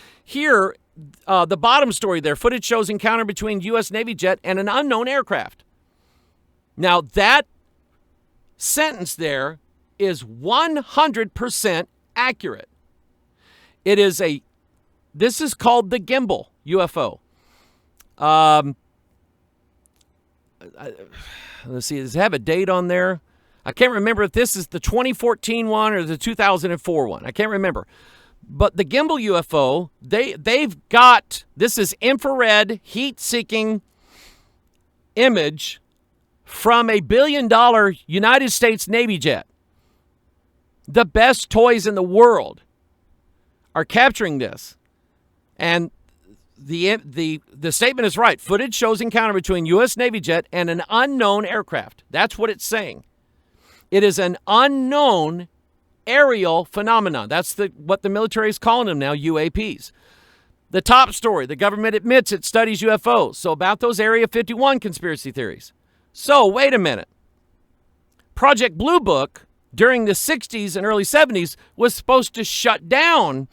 The bottom story there, footage shows encounter between U.S. Navy jet and an unknown aircraft. Now that sentence there is 100% accurate. This is called the gimbal UFO. Let's see, does it have a date on there? I can't remember if this is the 2014 one or the 2004 one. I can't remember. But the gimbal UFO, they've got, this is infrared heat-seeking image from a $1 billion United States Navy jet. The best toys in the world are capturing this. And the statement is right. Footage shows encounter between U.S. Navy jet and an unknown aircraft. That's what it's saying. It is an unknown aerial phenomenon. That's what the military is calling them now, UAPs. The top story, the government admits it studies UFOs. So about those Area 51 conspiracy theories. So wait a minute. Project Blue Book during the 60s and early 70s was supposed to shut down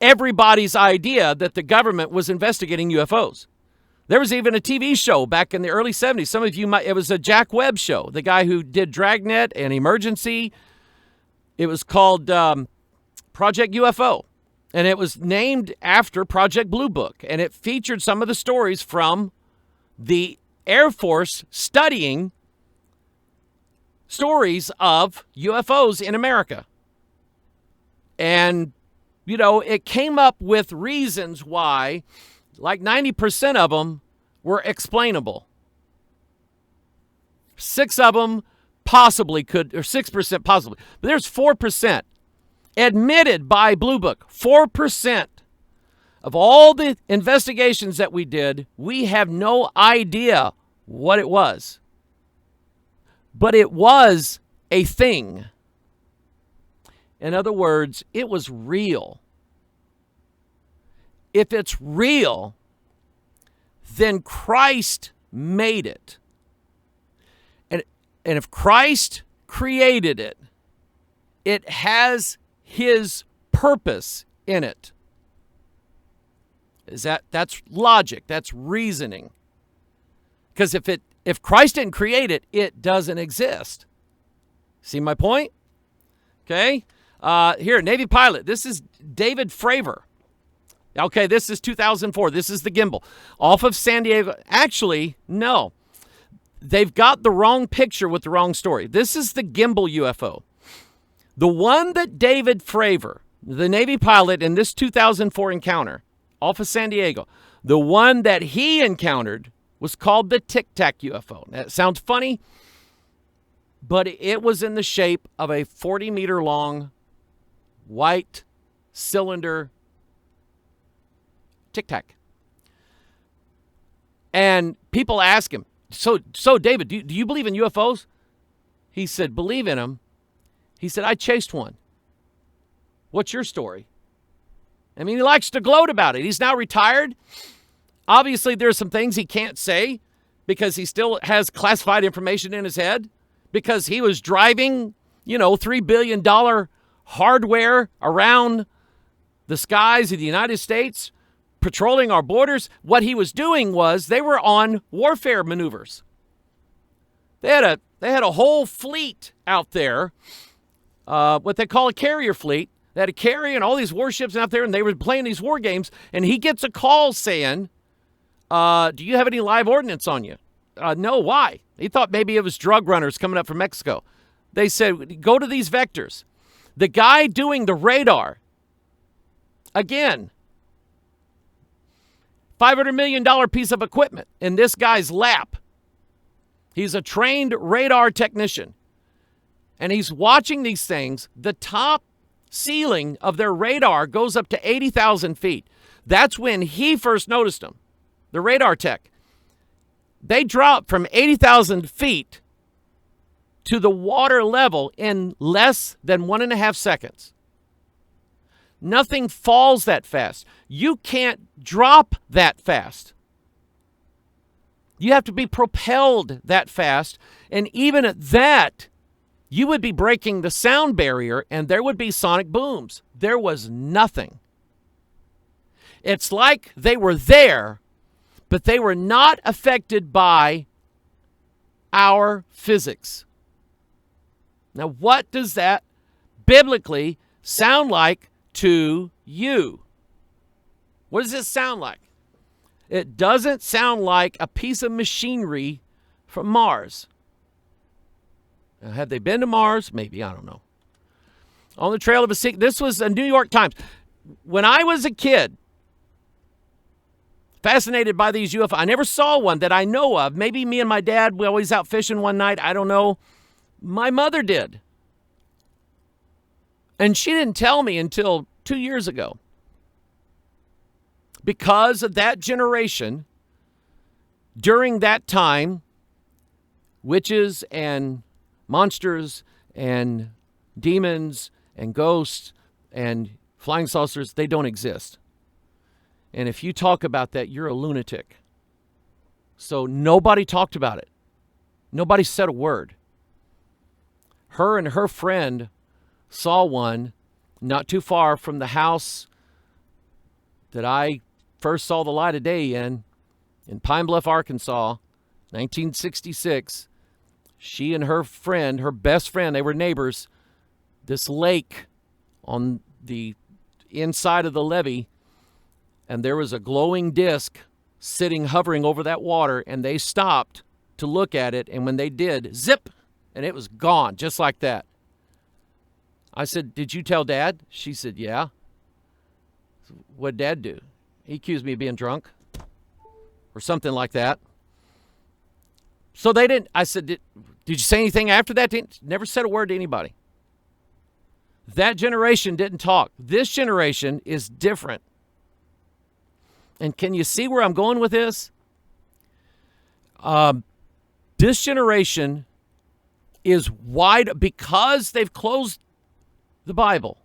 everybody's idea that the government was investigating UFOs. There was even a TV show back in the early 70s. Some of you might, it was a Jack Webb show, the guy who did Dragnet and Emergency. It was called Project UFO, and it was named after Project Blue Book, and it featured some of the stories from the Air Force studying stories of UFOs in America. And, you know, it came up with reasons why, like 90% of them were explainable. 6 of them possibly could, or 6% possibly. But there's 4% admitted by Blue Book. 4% of all the investigations that we did, we have no idea what it was. But it was a thing. In other words, it was real. If it's real, then Christ made it. And if Christ created it, it has his purpose in it. That's logic, that's reasoning. Because if Christ didn't create it, it doesn't exist. See my point? Okay. Here, Navy pilot. This is David Fravor. Okay, this is 2004. This is the gimbal. Off of San Diego. Actually, no. They've got the wrong picture with the wrong story. This is the gimbal UFO. The one that David Fravor, the Navy pilot in this 2004 encounter off of San Diego, the one that he encountered was called the Tic Tac UFO. That sounds funny, but it was in the shape of a 40-meter long white cylinder Tic Tac. And people ask him, so David, do you believe in UFOs? He said, believe in them. He said, I chased one. What's your story? I mean, he likes to gloat about it. He's now retired. Obviously, there's some things he can't say because he still has classified information in his head because he was driving, $3 billion hardware around the skies of the United States, patrolling our borders. What he was doing was they were on warfare maneuvers. They had a whole fleet out there, what they call a carrier fleet. They had a carrier and all these warships out there, and they were playing these war games. And he gets a call saying, do you have any live ordnance on you? No, why? He thought maybe it was drug runners coming up from Mexico. They said, go to these vectors. The guy doing the radar, again, $500 million piece of equipment in this guy's lap. He's a trained radar technician. And he's watching these things. The top ceiling of their radar goes up to 80,000 feet. That's when he first noticed them, the radar tech. They dropped from 80,000 feet to the water level in less than 1.5 seconds. Nothing falls that fast. You can't drop that fast. You have to be propelled that fast. And even at that, you would be breaking the sound barrier and there would be sonic booms. There was nothing. It's like they were there, but they were not affected by our physics. Now, what does that biblically sound like to you? What does it sound like? It doesn't sound like a piece of machinery from Mars. Now, have they been to Mars? Maybe, I don't know. On the trail of a secret. This was a New York Times. When I was a kid, fascinated by these UFOs, I never saw one that I know of. Maybe me and my dad, we always out fishing one night. I don't know. My mother did. And she didn't tell me until 2 years ago. Because of that generation, during that time, witches and monsters and demons and ghosts and flying saucers, they don't exist. And if you talk about that, you're a lunatic. So nobody talked about it. Nobody said a word. Her and her friend saw one not too far from the house that I first saw the light of day in Pine Bluff, Arkansas, 1966. She and her friend, her best friend, they were neighbors. This lake on the inside of the levee, and there was a glowing disc hovering over that water, and they stopped to look at it, and when they did, zip, and it was gone, just like that. I said, "Did you tell Dad?" She said, "Yeah." What'd Dad do? He accused me of being drunk or something like that. So they didn't. I said, did you say anything after that? Never said a word to anybody. That generation didn't talk. This generation is different. And can you see where I'm going with this? This generation is wide, because they've closed the Bible.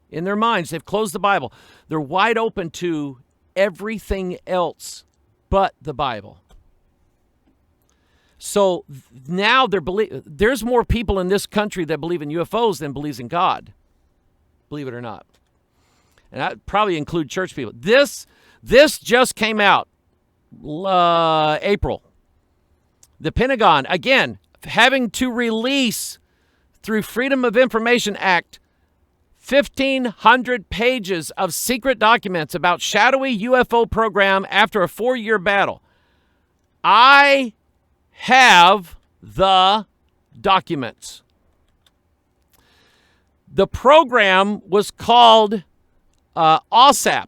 In their minds, they've closed the Bible. They're wide open to everything else but the Bible. So now there's more people in this country that believe in UFOs than believes in God. Believe it or not. And that probably include church people. This just came out April. The Pentagon, again, having to release through Freedom of Information Act 1,500 pages of secret documents about shadowy UFO program after a 4-year battle. I have the documents. The program was called OSAP,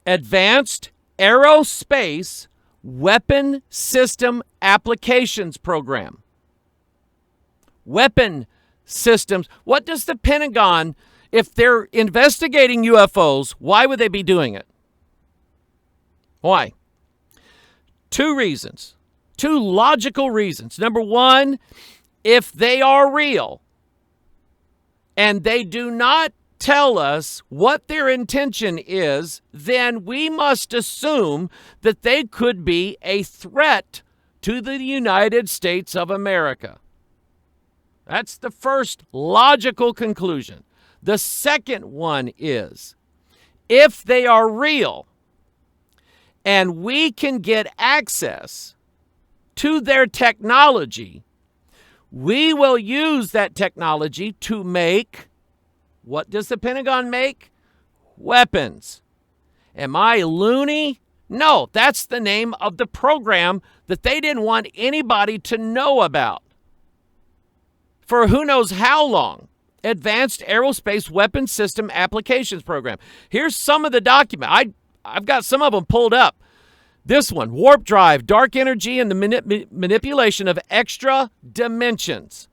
Advanced Aerospace Weapon System Applications Program. Weapon systems. What does the Pentagon, if they're investigating UFOs, why would they be doing it? Why? 2 reasons. 2 logical reasons. Number one, if they are real and they do not tell us what their intention is, then we must assume that they could be a threat to the United States of America. That's the first logical conclusion. The second one is, if they are real and we can get access to their technology, we will use that technology to make, what does the Pentagon make? Weapons. Am I loony? No, that's the name of the program that they didn't want anybody to know about for who knows how long. Advanced Aerospace Weapon System Applications Program. Here's some of the document. I've got some of them pulled up. This one, warp drive, dark energy, and the manipulation of extra dimensions.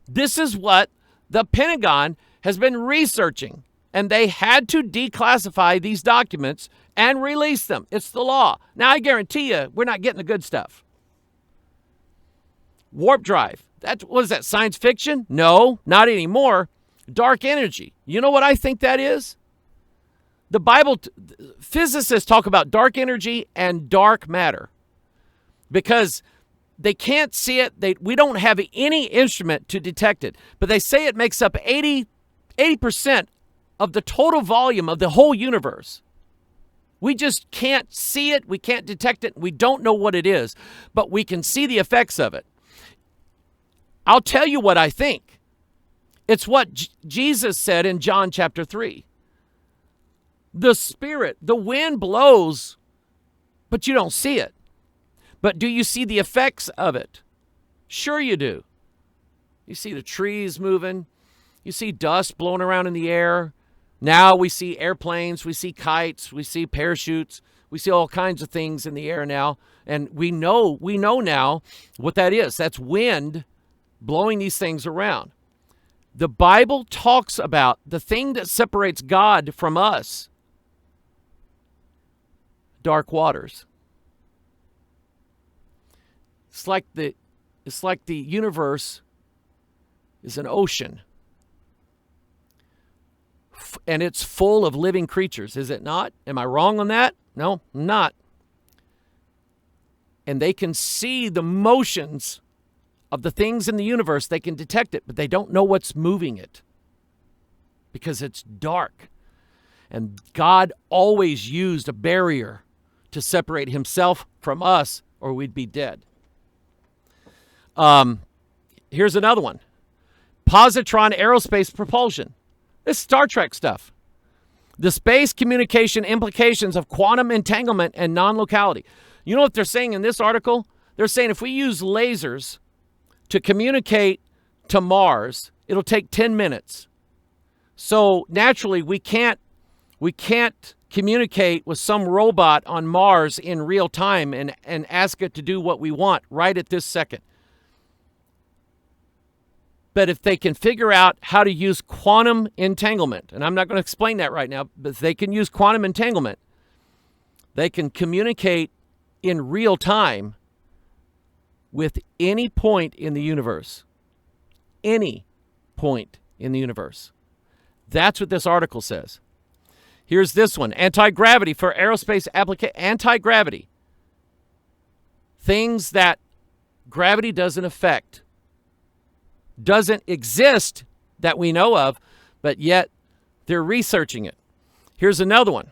This is what the Pentagon has been researching And they had to declassify these documents and release them. It's the law. Now, I guarantee you, we're not getting the good stuff. Warp drive. What is that, science fiction? No, not anymore. Dark energy. You know what I think that is? The Bible, physicists talk about dark energy and dark matter because they can't see it. We don't have any instrument to detect it. But they say it makes up 80% of the total volume of the whole universe. We just can't see it. We can't detect it. We don't know what it is, but we can see the effects of it. I'll tell you what I think. It's what Jesus said in John chapter 3. The Spirit, the wind blows, but you don't see it. But do you see the effects of it? Sure you do. You see the trees moving. You see dust blowing around in the air. Now we see airplanes, we see kites, we see parachutes, we see all kinds of things in the air now. And we know now what that is. That's wind blowing these things around. The Bible talks about the thing that separates God from us. Dark waters. It's like the universe is an ocean. And it's full of living creatures, is it not? Am I wrong on that? No, I'm not. And they can see the motions of the things in the universe. They can detect it, but they don't know what's moving it because it's dark. And God always used a barrier to separate himself from us, or we'd be dead. Here's another one. Positron aerospace propulsion. This is Star Trek stuff. The space communication implications of quantum entanglement and non-locality. You know what they're saying in this article? They're saying if we use lasers to communicate to Mars, it'll take 10 minutes. So naturally, we can't communicate with some robot on Mars in real time and ask it to do what we want right at this second. But if they can figure out how to use quantum entanglement, and I'm not going to explain that right now, but if they can use quantum entanglement, they can communicate in real time with any point in the universe. Any point in the universe. That's what this article says. Here's this one. Anti-gravity for aerospace application. Anti-gravity. Things that gravity doesn't affect. Doesn't exist that we know of, but yet they're researching it. Here's another one.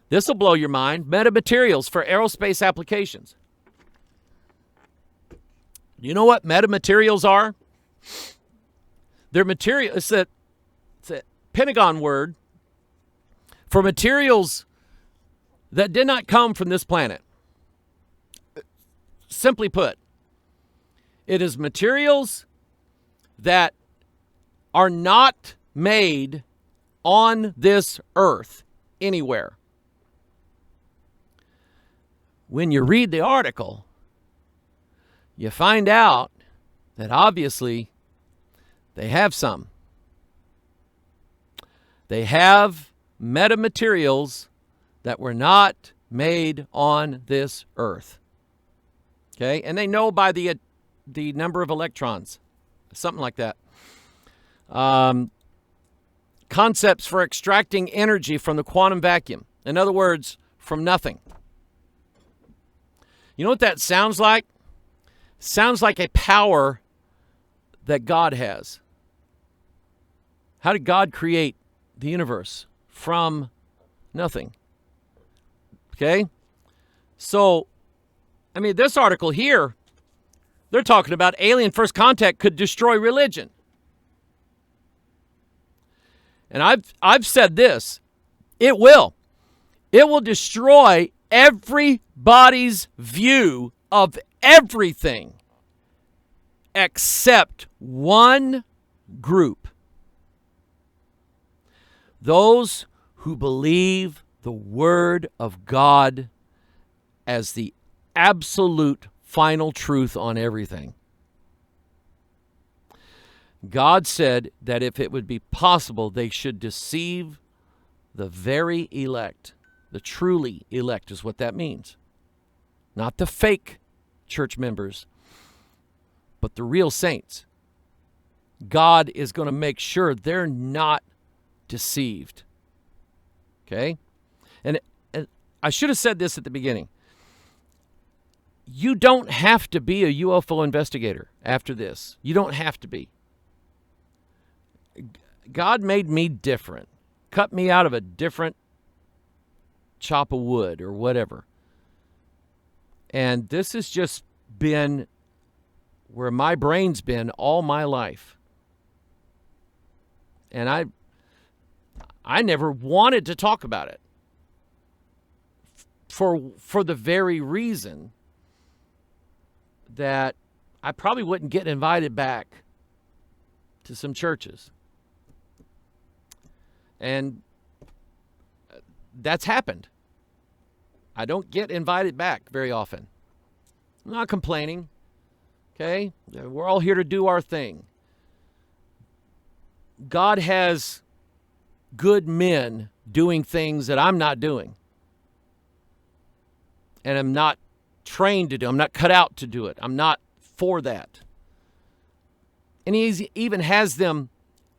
This will blow your mind. Metamaterials for aerospace applications. You know what metamaterials are? They're material. It's a Pentagon word for materials that did not come from this planet. Simply put, it is materials that are not made on this earth anywhere. When you read the article, you find out that obviously they have some. They have metamaterials that were not made on this earth. Okay? And they know by the number of electrons. Something like that. Concepts for extracting energy from the quantum vacuum. In other words, from nothing. You know what that sounds like? Sounds like a power that God has. How did God create the universe? From nothing. Okay? So, I mean, this article here, they're talking about alien first contact could destroy religion. And I've said this. It will. It will destroy everybody's view of everything except one group. Those who believe the Word of God as the absolute final truth on everything. God said that if it would be possible, they should deceive the very elect. The truly elect is what that means. Not the fake church members, but the real saints. God is going to make sure they're not deceived. Okay? And I should have said this at the beginning. You don't have to be a UFO investigator after this. You don't have to be. God made me different. Cut me out of a different chop of wood or whatever. And this has just been where my brain's been all my life. And I never wanted to talk about it. For the very reason that I probably wouldn't get invited back to some churches. And that's happened. I don't get invited back very often. I'm not complaining. Okay? We're all here to do our thing. God has good men doing things that I'm not doing. And I'm not trained to do. I'm not cut out to do it. I'm not for that. And he even has them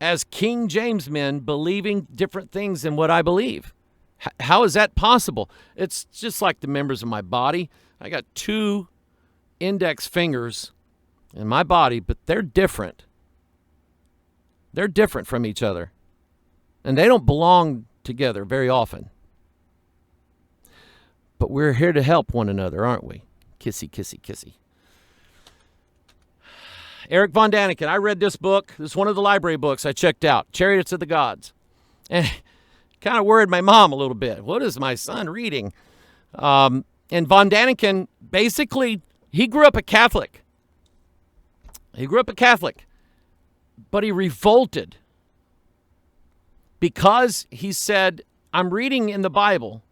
as King James men believing different things than what I believe. How is that possible? It's just like the members of my body. I got 2 index fingers in my body, but they're different. They're different from each other. And they don't belong together very often. But we're here to help one another, aren't we? Kissy, kissy, kissy. Eric Von Daniken, I read this book. This is one of the library books I checked out, Chariots of the Gods. And kind of worried my mom a little bit. What is my son reading? And Von Daniken, basically, he grew up a Catholic. But he revolted because he said, I'm reading in the Bible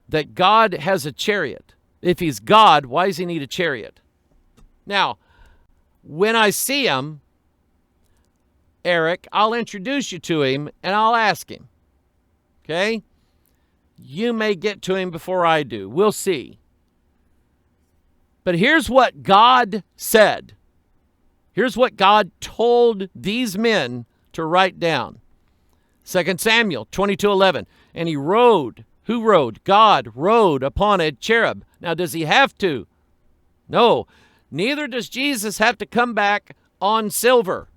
that God has a chariot. If he's God, why does he need a chariot? Now, when I see him, Eric, I'll introduce you to him and I'll ask him. Okay? You may get to him before I do. We'll see. But here's what God said. Here's what God told these men to write down. 2 Samuel 22:11. And he rode. Who rode? God rode upon a cherub. Now, does he have to? No. Neither does Jesus have to come back on silver.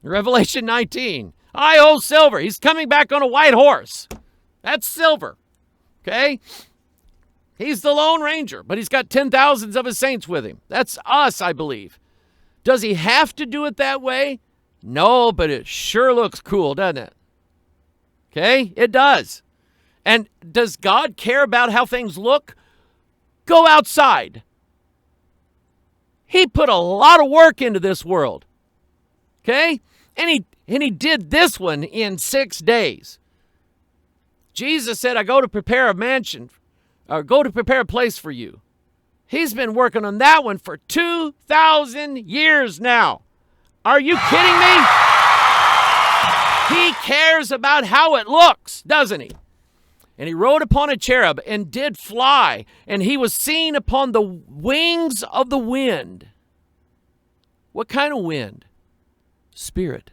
Revelation 19. I hold silver. He's coming back on a white horse. That's silver. Okay? He's the Lone Ranger, but he's got 10,000s of his saints with him. That's us, I believe. Does he have to do it that way? No, but it sure looks cool, doesn't it? Okay? It does. And does God care about how things look? Go outside. He put a lot of work into this world. Okay? And he did this one in 6 days. Jesus said, I go to prepare a mansion, or go to prepare a place for you. He's been working on that one for 2,000 years now. Are you kidding me? He cares about how it looks, doesn't he? And he rode upon a cherub and did fly, and he was seen upon the wings of the wind. What kind of wind? Spirit.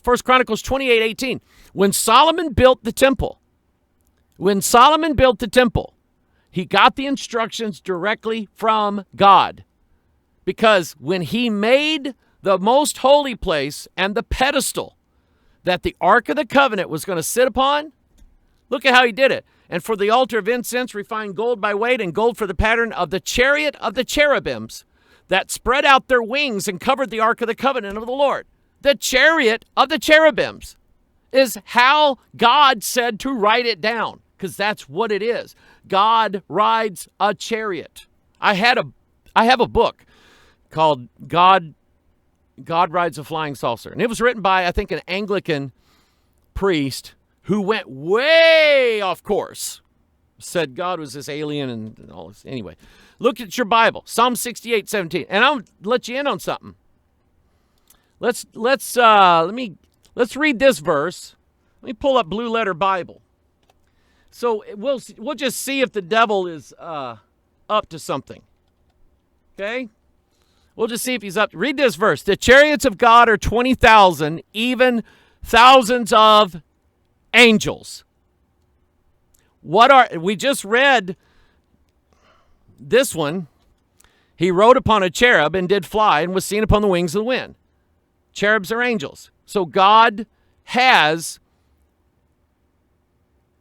1 Chronicles 28:18. When Solomon built the temple, he got the instructions directly from God. Because when he made the most holy place and the pedestal that the Ark of the Covenant was going to sit upon, look at how he did it. And for the altar of incense, refined gold by weight, and gold for the pattern of the chariot of the cherubims that spread out their wings and covered the Ark of the Covenant of the Lord. The chariot of the cherubims is how God said to write it down, because that's what it is. God rides a chariot. I have a book called God Rides a Flying Saucer. And it was written by, I think, an Anglican priest who went way off course. said God was this alien and all this. Anyway, look at your Bible, Psalm 68:17, and I'll let you in on something. Let's read this verse. Let me pull up Blue Letter Bible. So we'll just see if the devil is up to something. Okay? We'll just see if he's up. Read this verse. The chariots of God are 20,000, even thousands of angels. We just read this one. He rode upon a cherub and did fly and was seen upon the wings of the wind. Cherubs are angels. So God has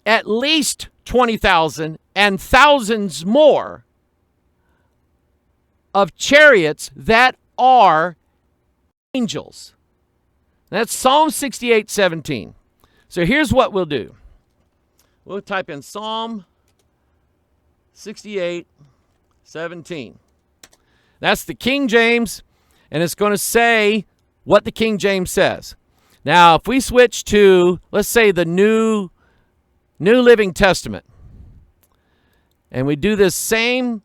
at least 20,000 and thousands more of chariots that are angels. That's Psalm 68:17. So here's what we'll do. We'll type in Psalm 68:17. That's the King James, and it's going to say what the King James says. Now, if we switch to, let's say, the New Living Testament, and we do this same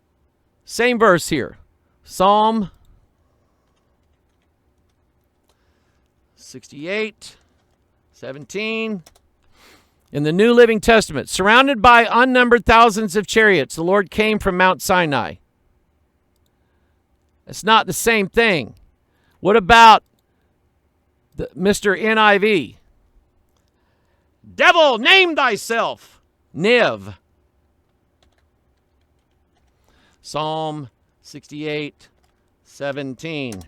verse here, Psalm 68:17. In the New Living Testament, surrounded by unnumbered thousands of chariots, the Lord came from Mount Sinai. It's not the same thing. What about Mr. NIV? Devil, name thyself. Niv. Psalm 68:17.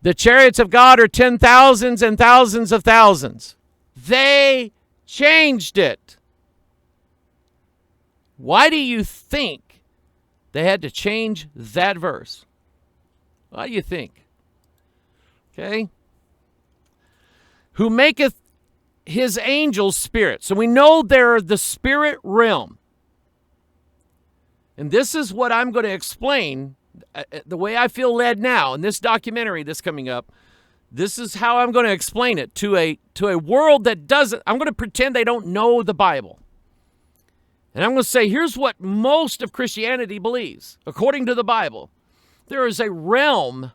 The chariots of God are 10,000s and thousands of thousands. They changed it. Why do you think they had to change that verse? Why do you think? Okay. Who maketh his angels spirits. So we know they're the spirit realm. And this is what I'm going to explain the way I feel led now in this documentary that's coming up. This is how I'm going to explain it to a world that doesn't. I'm going to pretend they don't know the Bible. And I'm going to say, here's what most of Christianity believes. According to the Bible, there is a realm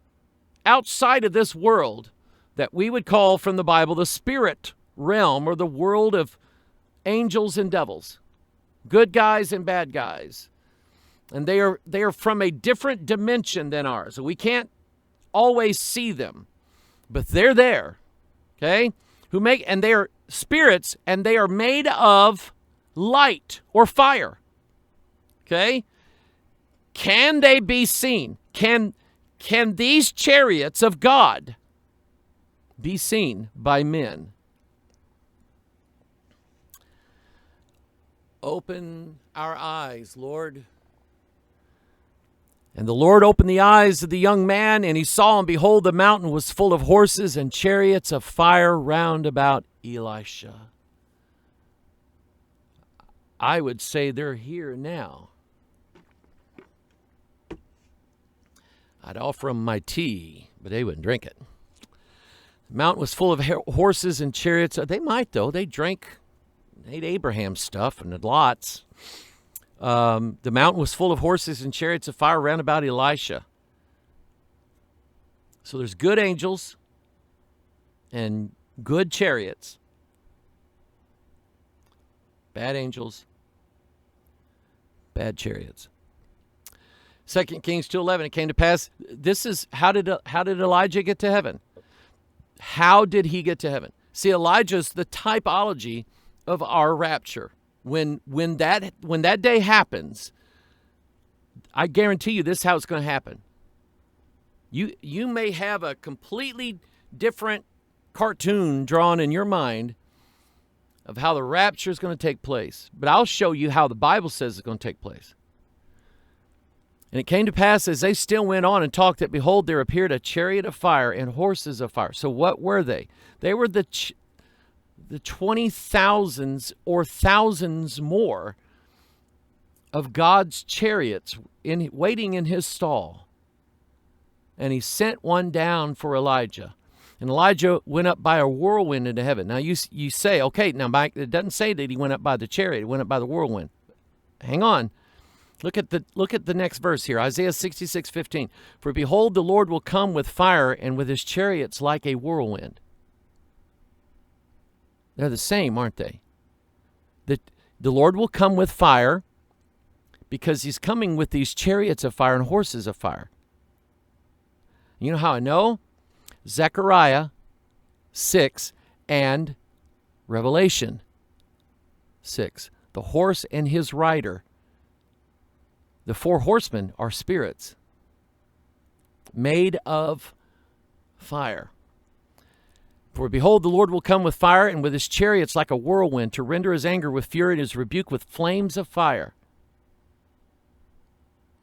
outside of this world that we would call from the Bible the spirit realm, or the world of angels and devils, good guys and bad guys. And they are from a different dimension than ours. So we can't always see them. But they're there, okay? And they are spirits, and they are made of light or fire, okay? Can they be seen? Can these chariots of God be seen by men? Open our eyes, Lord. And the Lord opened the eyes of the young man, and he saw, and behold, the mountain was full of horses and chariots of fire round about Elisha. I would say they're here now. I'd offer them my tea, but they wouldn't drink it. The mountain was full of horses and chariots. They might, though. They ate Abraham's stuff, and had lots. The mountain was full of horses and chariots of fire round about Elisha. So there's good angels and good chariots. Bad angels, bad chariots. 2 Kings 2:11, it came to pass. This is how did Elijah get to heaven? How did he get to heaven? See, Elijah's the typology of our rapture. When that day happens, I guarantee you this is how it's going to happen. You may have a completely different cartoon drawn in your mind of how the rapture is going to take place, but I'll show you how the Bible says it's going to take place. And it came to pass, as they still went on and talked, that behold, there appeared a chariot of fire and horses of fire. So what were they? They were the 20,000s or thousands more of God's chariots waiting in his stall. And he sent one down for Elijah. And Elijah went up by a whirlwind into heaven. Now you say, okay, now Mike, it doesn't say that he went up by the chariot. He went up by the whirlwind. Hang on. Look at the next verse here, Isaiah 66:15. For behold, the Lord will come with fire, and with his chariots like a whirlwind. They're the same, aren't they? The Lord will come with fire because he's coming with these chariots of fire and horses of fire. You know how I know? Zechariah 6 and Revelation 6. The horse and his rider. The 4 horsemen are spirits made of fire. For behold, the Lord will come with fire, and with his chariots like a whirlwind, to render his anger with fury and his rebuke with flames of fire.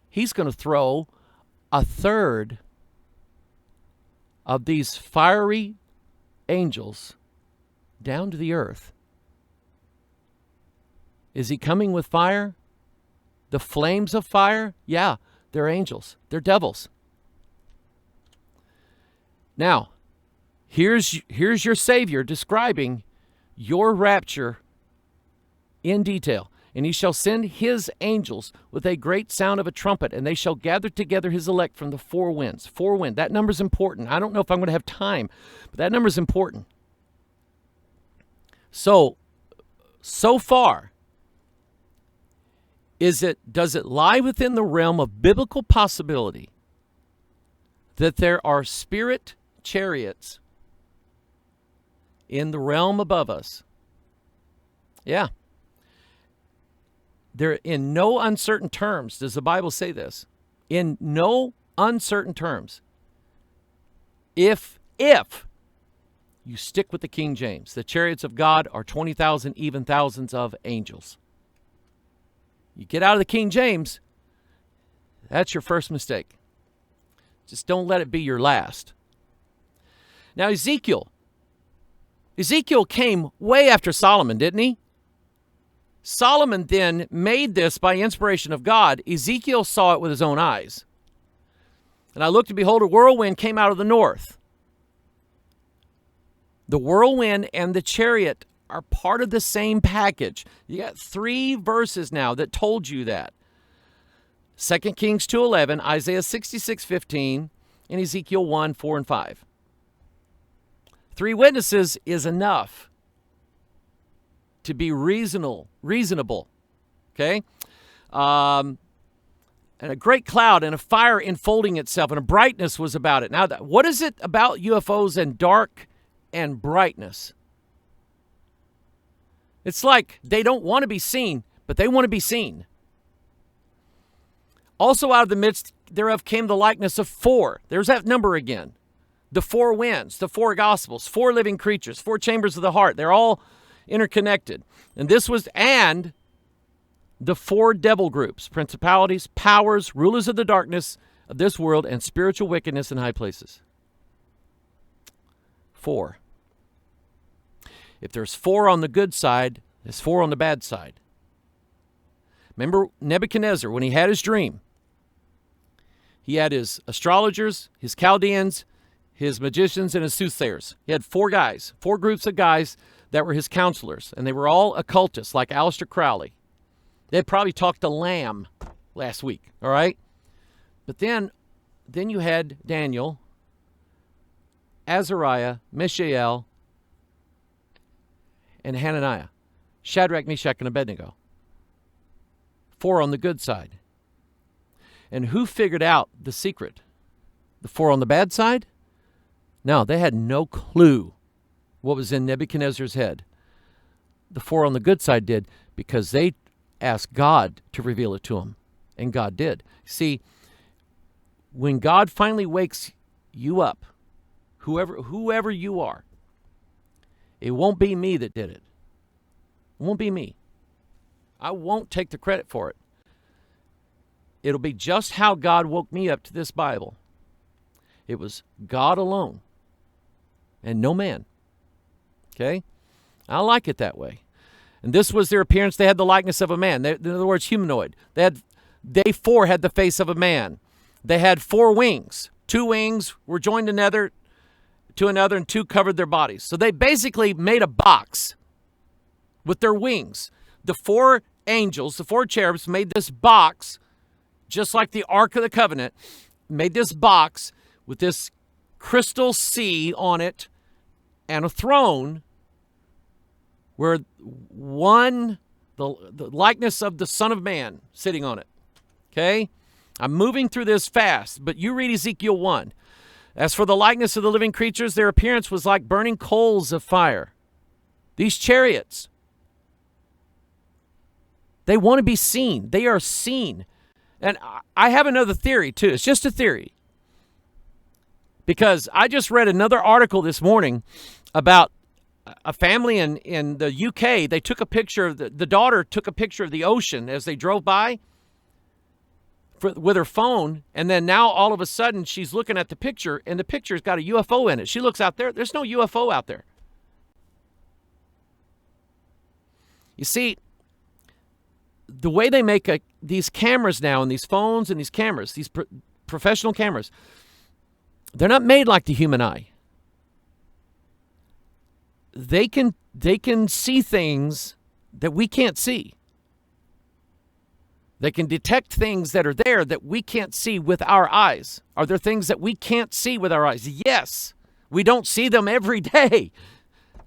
He's going to throw a third of these fiery angels down to the earth. Is he coming with fire? The flames of fire? Yeah, they're angels. They're devils. Now, here's your Savior describing your rapture in detail. And he shall send his angels with a great sound of a trumpet, and they shall gather together his elect from the 4 winds. 4 wind. That number's important. I don't know if I'm going to have time, but that number's important. So far, does it lie within the realm of biblical possibility that there are spirit chariots in the realm above us? Yeah. They're in no uncertain terms. Does the Bible say this? In no uncertain terms. If you stick with the King James, the chariots of God are 20,000, even thousands of angels. You get out of the King James, that's your first mistake. Just don't let it be your last. Now Ezekiel came way after Solomon, didn't he? Solomon then made this by inspiration of God. Ezekiel saw it with his own eyes. And I looked, and behold, a whirlwind came out of the north. The whirlwind and the chariot are part of the same package. You got 3 verses now that told you that. 2 Kings 2:11, Isaiah 66:15, and Ezekiel 1:4 and 5. 3 witnesses is enough to be reasonable, okay? And a great cloud and a fire enfolding itself, and a brightness was about it. Now, what is it about UFOs and dark and brightness? It's like they don't want to be seen, but they want to be seen. Also out of the midst thereof came the likeness of 4. There's that number again. The 4 winds, the 4 gospels, 4 living creatures, 4 chambers of the heart. They're all interconnected. And the 4 devil groups: principalities, powers, rulers of the darkness of this world, and spiritual wickedness in high places. 4. If there's 4 on the good side, there's 4 on the bad side. Remember Nebuchadnezzar, when he had his dream, he had his astrologers, his Chaldeans, his magicians, and his soothsayers. He had 4 guys, 4 groups of guys that were his counselors, and they were all occultists, like Aleister Crowley. They probably talked to Lamb last week, all right? But then you had Daniel, Azariah, Mishael, and Hananiah. Shadrach, Meshach, and Abednego. 4 on the good side. And who figured out the secret? The 4 on the bad side? No, they had no clue what was in Nebuchadnezzar's head. The 4 on the good side did, because they asked God to reveal it to them, and God did. See, when God finally wakes you up, whoever you are, it won't be me that did it. It won't be me. I won't take the credit for it. It'll be just how God woke me up to this Bible. It was God alone and no man. Okay? I like it that way. And this was their appearance. They had the likeness of a man. In other words, humanoid. They 4 had the face of a man. They had 4 wings. 2 wings were joined together to another, and 2 covered their bodies. So they basically made a box with their wings. The 4 angels, the 4 cherubs, made this box, just like the Ark of the Covenant, made this box with this crystal sea on it and a throne where the likeness of the Son of Man sitting on it. Okay? I'm moving through this fast, but you read Ezekiel 1. As for the likeness of the living creatures, their appearance was like burning coals of fire. These chariots, they want to be seen. They are seen. And I have another theory, too. It's just a theory. Because I just read another article this morning about a family in the UK. They took a picture of the daughter took a picture of the ocean as they drove by with her phone. And then now all of a sudden she's looking at the picture, and the picture's got a UFO in it. She looks out there. There's no UFO out there. You see, the way they make these cameras now, and these phones and these cameras, these professional cameras, they're not made like the human eye. They can see things that we can't see. They can detect things that are there that we can't see with our eyes. Are there things that we can't see with our eyes? Yes. We don't see them every day,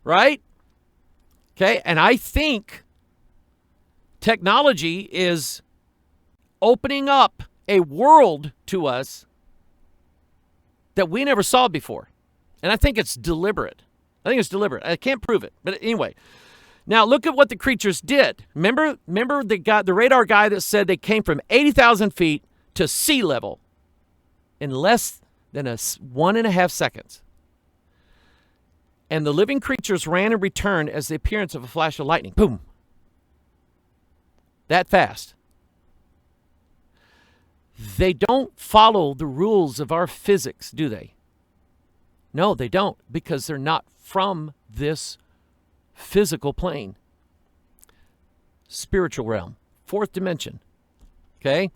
right? Okay, and I think technology is opening up a world to us that we never saw before. And I think it's deliberate. I can't prove it. But anyway, now look at what the creatures did. Remember the radar guy that said they came from 80,000 feet to sea level in less than 1.5 seconds. And the living creatures ran and returned as the appearance of a flash of lightning. Boom. That fast. They don't follow the rules of our physics, do they? No, they don't, because they're not from this physical plane. Spiritual realm, 4th dimension. Okay?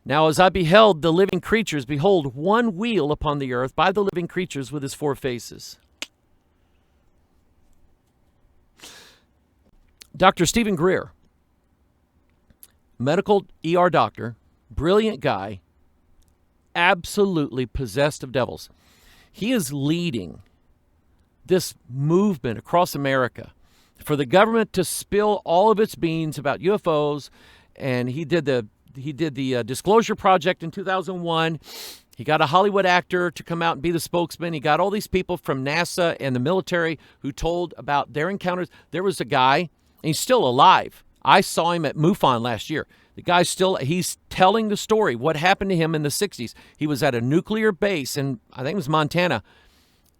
Now, as I beheld the living creatures, behold, one wheel upon the earth by the living creatures with his 4 faces. Dr. Stephen Greer, medical ER doctor, brilliant guy, absolutely possessed of devils. He is leading this movement across America for the government to spill all of its beans about UFOs, and he did the Disclosure Project in 2001. He got a Hollywood actor to come out and be the spokesman. He got all these people from NASA and the military who told about their encounters. There was a guy, and he's still alive. I saw him at MUFON last year. The guy's he's telling the story, what happened to him in the 60s. He was at a nuclear base in, I think it was Montana,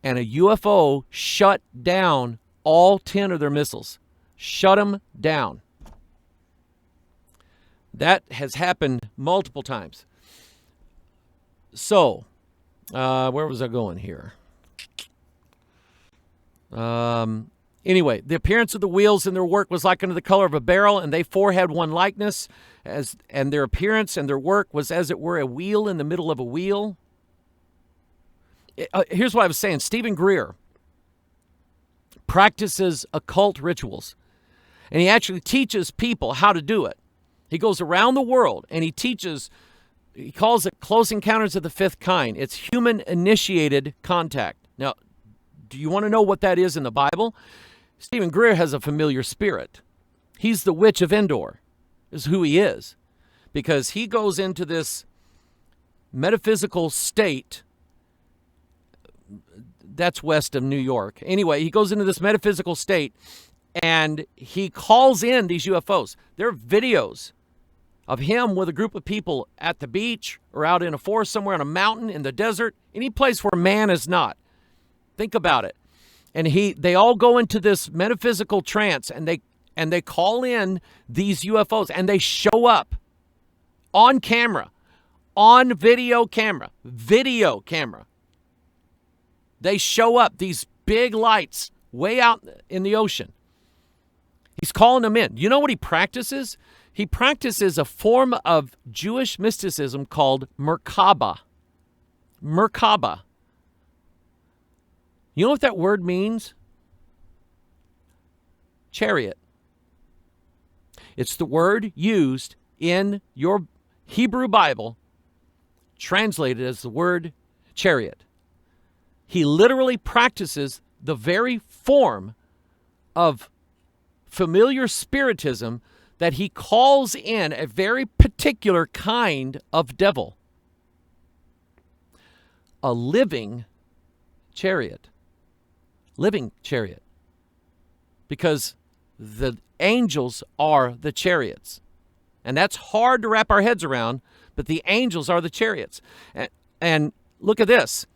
and a UFO shut down all 10 of their missiles. Shut them down. That has happened multiple times. So, where was I going here? Anyway, the appearance of the wheels in their work was like unto the color of a beryl, and they 4 had one likeness, and their appearance and their work was as it were a wheel in the middle of a wheel. Here's what I was saying. Stephen Greer practices occult rituals, and he actually teaches people how to do it. He goes around the world, and he calls it close encounters of the 5th kind. It's human-initiated contact. Now, do you want to know what that is in the Bible? Stephen Greer has a familiar spirit. He's the witch of Endor, is who he is, because he goes into this metaphysical state that's west of New York. Anyway, he goes into this metaphysical state, and he calls in these UFOs. There are videos of him with a group of people at the beach or out in a forest somewhere on a mountain, in the desert, any place where man is not. Think about it. And they all go into this metaphysical trance, and they call in these UFOs, and they show up on camera, on video camera. They show up, these big lights way out in the ocean. He's calling them in. You know what he practices? He practices a form of Jewish mysticism called Merkaba. Merkaba. You know what that word means? Chariot. It's the word used in your Hebrew Bible, translated as the word chariot. He literally practices the very form of familiar spiritism that he calls in a very particular kind of devil. A living chariot. Living chariot. Because the angels are the chariots. And that's hard to wrap our heads around, but the angels are the chariots. And look at this.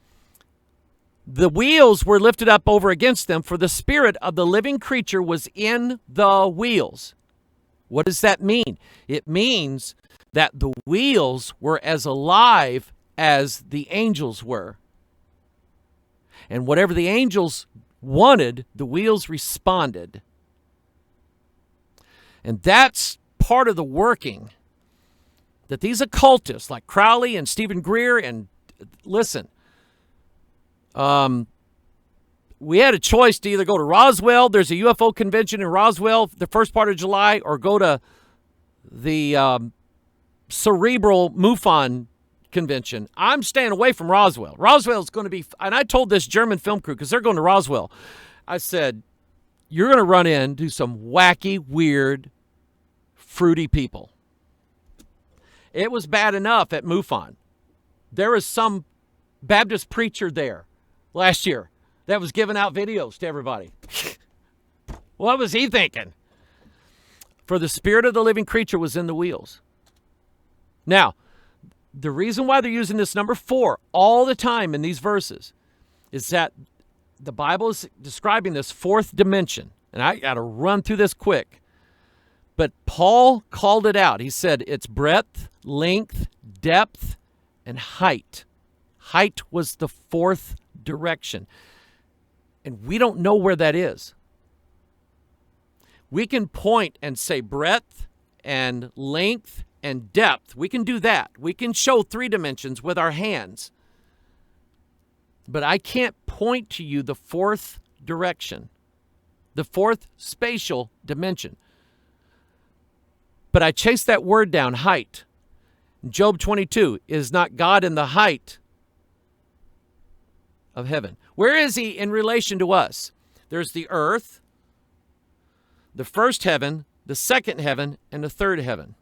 The wheels were lifted up over against them, for the spirit of the living creature was in the wheels. What does that mean? It means that the wheels were as alive as the angels were. And whatever the angels wanted, the wheels responded. And that's part of the working that these occultists like Crowley and Stephen Greer, and listen, we had a choice to either go to Roswell. There's a UFO convention in Roswell the first part of July, or go to the cerebral MUFON convention. I'm staying away from Roswell. Roswell is going to be, and I told this German film crew, because they're going to Roswell, I said, you're going to run into some wacky, weird, fruity people. It was bad enough at MUFON. There was some Baptist preacher there last year that was giving out videos to everybody. What was he thinking? For the spirit of the living creature was in the wheels. Now, the reason why they're using this number 4 all the time in these verses is that the Bible is describing this fourth dimension. And I got to run through this quick. But Paul called it out. He said it's breadth, length, depth, and height. Height was the fourth direction. And we don't know where that is. We can point and say breadth and length and depth. We can do that. We can show 3 dimensions with our hands. But I can't point to you the fourth direction, the fourth spatial dimension. But I chase that word down, height. Job 22, is not God in the height of heaven? Where is he in relation to us? There's the earth, the first heaven, the second heaven, and the third heaven.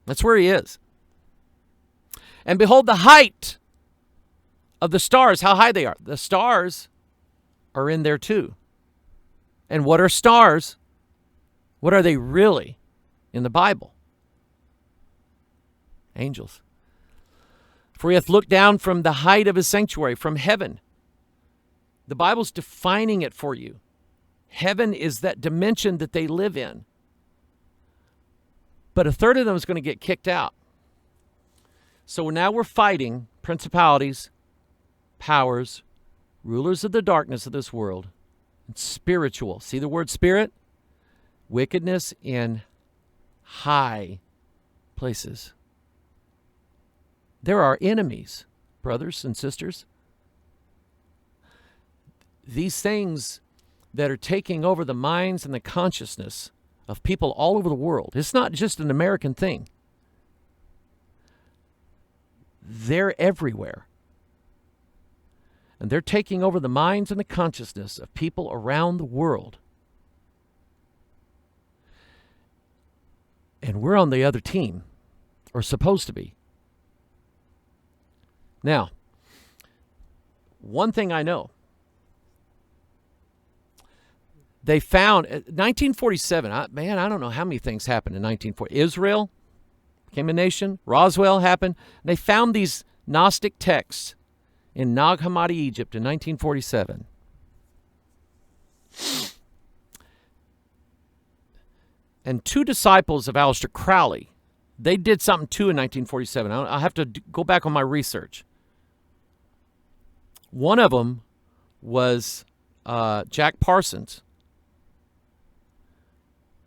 That's where he is. And behold the height of the stars, how high they are. The stars are in there too. And what are stars? What are they really in the Bible? Angels. For he hath looked down from the height of his sanctuary, from heaven. The Bible's defining it for you. Heaven is that dimension that they live in. But a third of them is going to get kicked out. So now we're fighting principalities, powers, rulers of the darkness of this world, and spiritual. See the word spirit? Wickedness in high places. There are enemies, brothers and sisters. These things that are taking over the minds and the consciousness of people all over the world. It's not just an American thing. They're everywhere. And they're taking over the minds and the consciousness of people around the world. And we're on the other team, or supposed to be. Now, one thing I know. They found, 1947, I don't know how many things happened in 1940. Israel became a nation. Roswell happened. They found these Gnostic texts in Nag Hammadi, Egypt in 1947. And 2 disciples of Aleister Crowley, they did something too in 1947. I'll have to go back on my research. One of them was Jack Parsons,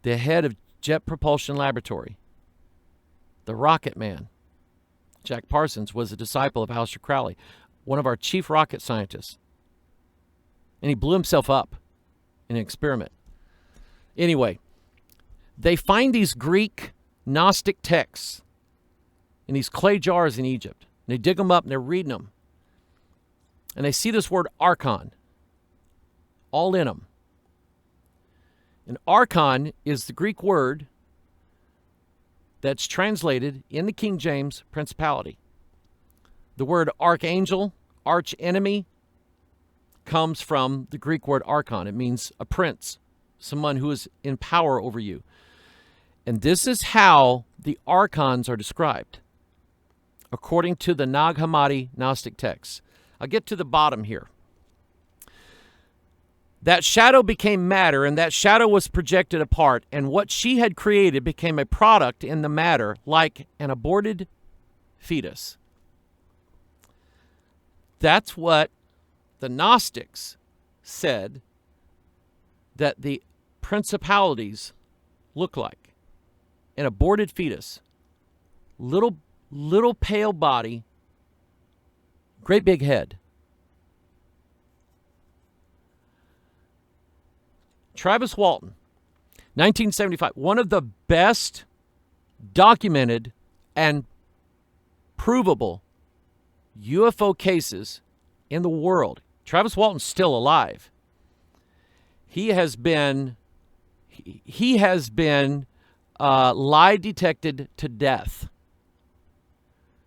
the head of Jet Propulsion Laboratory, the rocket man. Jack Parsons was a disciple of Aleister Crowley. one of our chief rocket scientists. And he blew himself up in an experiment. Anyway, they find these Greek Gnostic texts in these clay jars in Egypt. And they dig them up and they're reading them. And they see this word archon all in them. And archon is the Greek word that's translated in the King James principality. The word archangel, arch enemy, comes from the Greek word archon. It means a prince, someone who is in power over you. And this is how the archons are described, according to the Nag Hammadi Gnostic texts. I'll get to the bottom here. That shadow became matter, and that shadow was projected apart, and what she had created became a product in the matter, like an aborted fetus. That's what the Gnostics said that the principalities look like. An aborted fetus. Little pale body, great big head. Travis Walton, 1975, one of the best documented and provable UFO cases in the world. Travis Walton's still alive. He has been lie detected to death.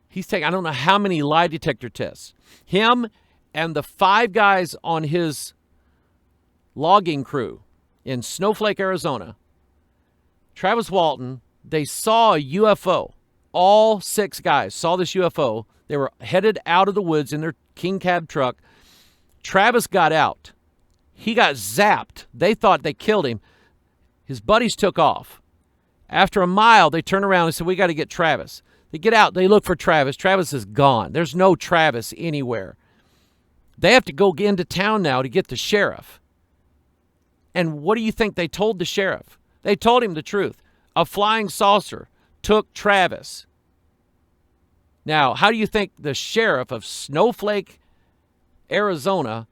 He's taken, I don't know how many lie detector tests. Him and the 5 guys on his logging crew in Snowflake, Arizona, Travis Walton, they saw a UFO. All 6 guys saw this UFO. They were headed out of the woods in their King Cab truck. Travis got out. He got zapped. They thought they killed him. His buddies took off. After a mile, they turned around and said, we got to get Travis. They get out. They look for Travis. Travis is gone. There's no Travis anywhere. They have to go into town now to get the sheriff. And what do you think they told the sheriff? They told him the truth. A flying saucer took Travis. Now, how do you think the sheriff of Snowflake, Arizona,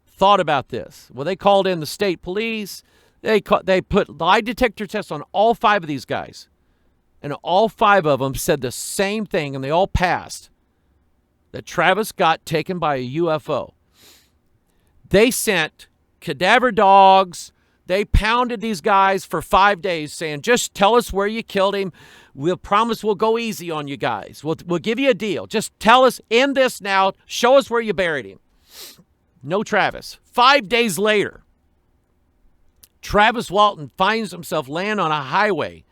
thought about this? Well, they called in the state police. They put lie detector tests on all 5 of these guys. And all 5 of them said the same thing, and they all passed. That Travis got taken by a UFO. They sent cadaver dogs. They pounded these guys for 5 days saying, just tell us where you killed him. We'll promise we'll go easy on you guys. We'll give you a deal. Just tell us, end this now. Show us where you buried him. No Travis. 5 days later, Travis Walton finds himself laying on a highway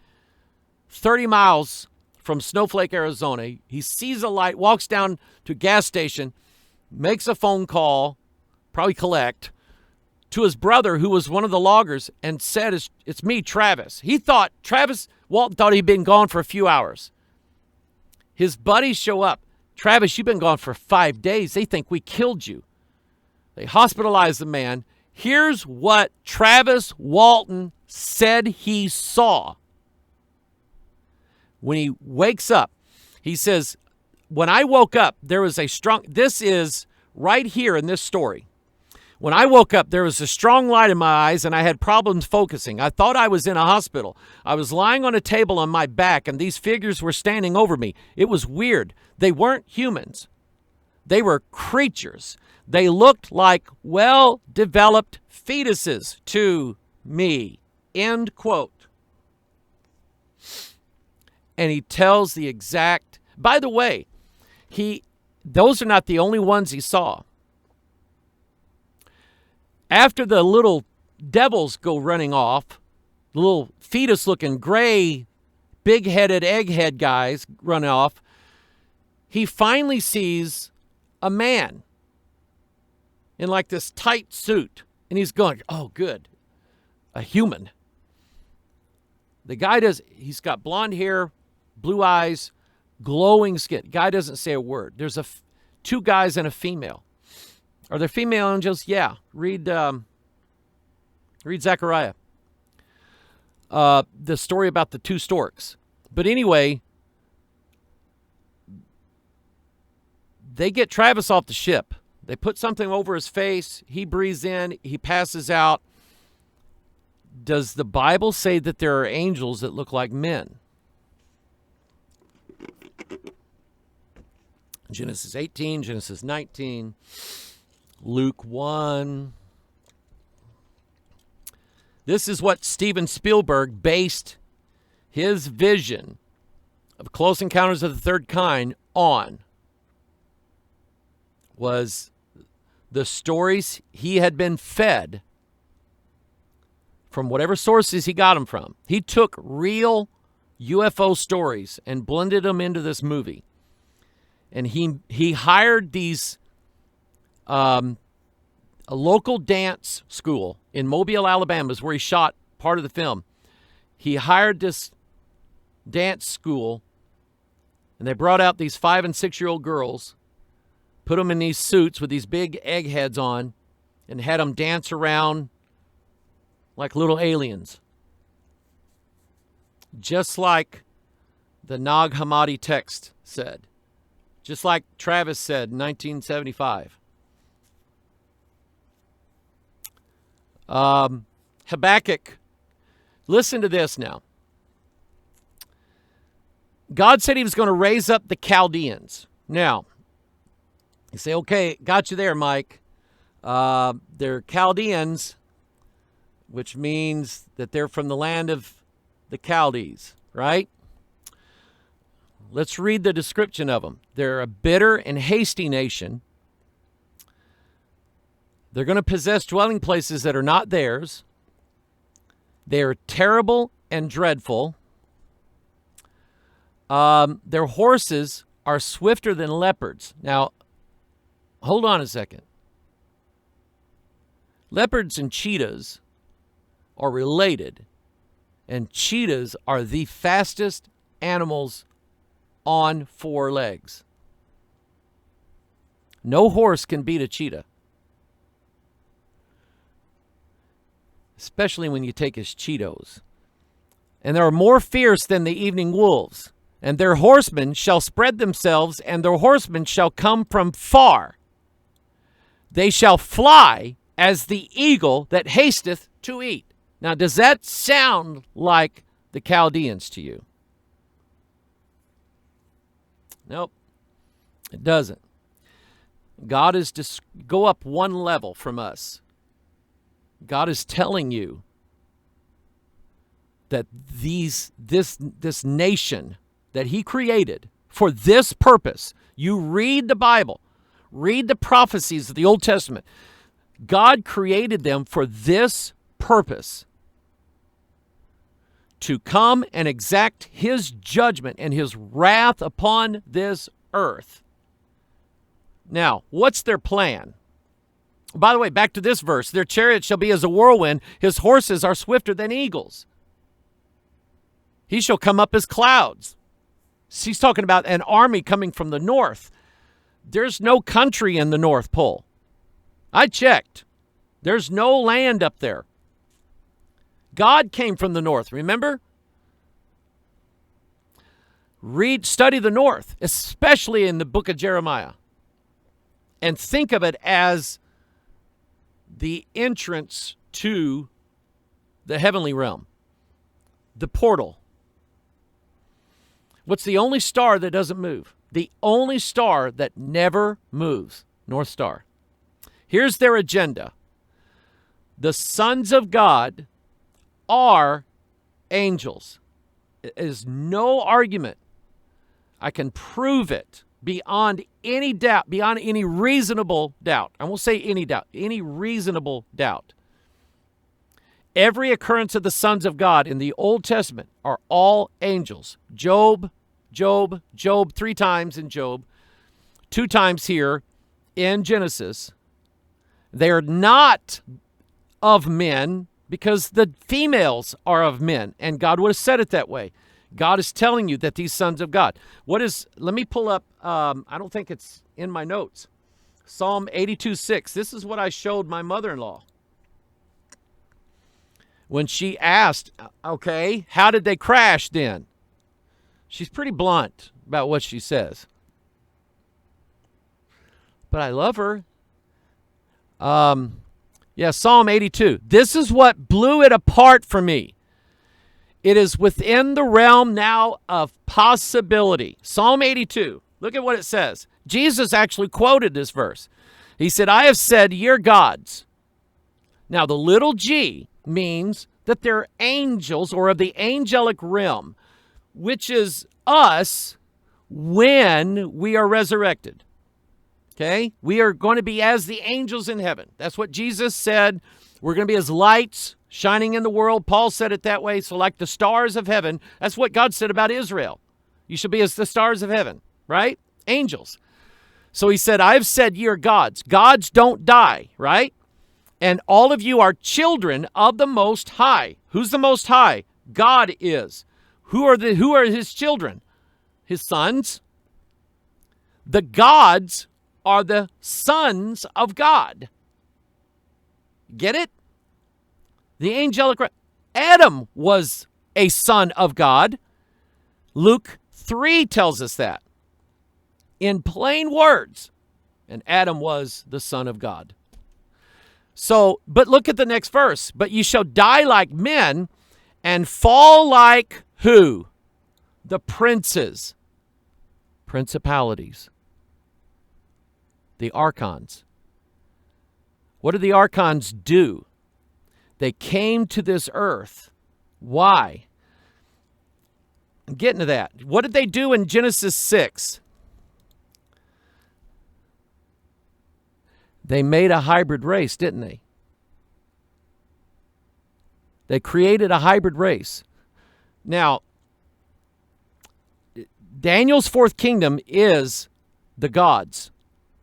30 miles from Snowflake, Arizona. He sees a light, walks down to a gas station, makes a phone call, probably collect, to his brother, who was one of the loggers, and said, it's me, Travis. Travis Walton thought he'd been gone for a few hours. His buddies show up. Travis, you've been gone for 5 days. They think we killed you. They hospitalized the man. Here's what Travis Walton said he saw. When he wakes up, he says, when I woke up, there was a strong, this is right here in this story. When I woke up, there was a strong light in my eyes, and I had problems focusing. I thought I was in a hospital. I was lying on a table on my back, and these figures were standing over me. It was weird. They weren't humans. They were creatures. They looked like well-developed fetuses to me. End quote. And he tells the exact, by the way, those are not the only ones he saw. After the little devils go running off, the little fetus-looking gray, big-headed, egghead guys run off, he finally sees a man in like this tight suit. And he's going, oh, good, a human. The guy he's got blonde hair, blue eyes, glowing skin. Guy doesn't say a word. There's 2 guys and a female. Are there female angels? Yeah. Read Zechariah. The story about the 2 storks. But anyway, They get Travis off the ship. They put something over his face. He breathes in. He passes out. Does the Bible say that there are angels that look like men? Genesis 18, Genesis 19, Luke 1. This is what Steven Spielberg based his vision of Close Encounters of the Third Kind on, was the stories he had been fed from whatever sources he got them from. He took real UFO stories and blended them into this movie. And he hired these, a local dance school in Mobile, Alabama, is where he shot part of the film. He hired this dance school, and they brought out these 5- and 6-year-old girls, put them in these suits with these big egg heads on, and had them dance around like little aliens. Just like the Nag Hammadi text said. Just like Travis said in 1975. Habakkuk, listen to this now. God said he was going to raise up the Chaldeans. Now, you say, okay, got you there, Mike. They're Chaldeans, which means that they're from the land of the Chaldees, right? Let's read the description of them. They're a bitter and hasty nation. They're going to possess dwelling places that are not theirs. They are terrible and dreadful. Their horses are swifter than leopards. Now, hold on a second. Leopards and cheetahs are related, and cheetahs are the fastest animals on 4 legs. No horse can beat a cheetah. Especially when you take his Cheetos. And they are more fierce than the evening wolves. And their horsemen shall spread themselves, and their horsemen shall come from far. They shall fly as the eagle that hasteth to eat. Now, does that sound like the Chaldeans to you? Nope, it doesn't. God is just go up one level from us. God is telling you that this nation that he created for this purpose. You read the Bible, read the prophecies of the Old Testament. God created them for this purpose. To come and exact his judgment and his wrath upon this earth. Now, what's their plan? By the way, back to this verse. Their chariots shall be as a whirlwind. His horses are swifter than eagles. He shall come up as clouds. He's talking about an army coming from the north. There's no country in the North Pole. I checked. There's no land up there. God came from the north, remember? Study the north, especially in the book of Jeremiah. And think of it as the entrance to the heavenly realm, the portal. What's the only star that doesn't move? The only star that never moves, North Star. Here's their agenda. The sons of God are angels. It is no argument. I can prove it beyond any doubt, beyond any reasonable doubt. I won't say any doubt, any reasonable doubt. Every occurrence of the sons of God in the Old Testament are all angels. Job, 3 times in Job, 2 times here in Genesis. They are not of men, because the females are of men, and God would have said it that way. God is telling you that these sons of God. Let me pull up, I don't think it's in my notes. Psalm 82:6. This is what I showed my mother-in-law. When she asked, okay, how did they crash then? She's pretty blunt about what she says. but I love her. Yeah, Psalm 82. This is what blew it apart for me. It is within the realm now of possibility. Psalm 82. Look at what it says. Jesus actually quoted this verse. He said, I have said, you're gods. Now, the little g means that they're angels or of the angelic realm, which is us when we are resurrected. Okay? We are going to be as the angels in heaven. That's what Jesus said. We're going to be as lights shining in the world. Paul said it that way. So like the stars of heaven, that's what God said about Israel. You shall be as the stars of heaven, right? Angels. So he said, I've said ye are gods. Gods don't die, right? And all of you are children of the Most High. Who's the Most High? God is. Who are his children? His sons. The gods are the sons of God. Get it? The angelic. Adam was a son of God. Luke 3 tells us that. In plain words. And Adam was the son of God. So, but look at the next verse. But you shall die like men and fall like who? The princes. Principalities. The archons. What did the archons do? They came to this earth. Why? I'm getting to that. What did they do in Genesis 6? They made a hybrid race, didn't they? They created a hybrid race. Now, Daniel's fourth kingdom is the gods.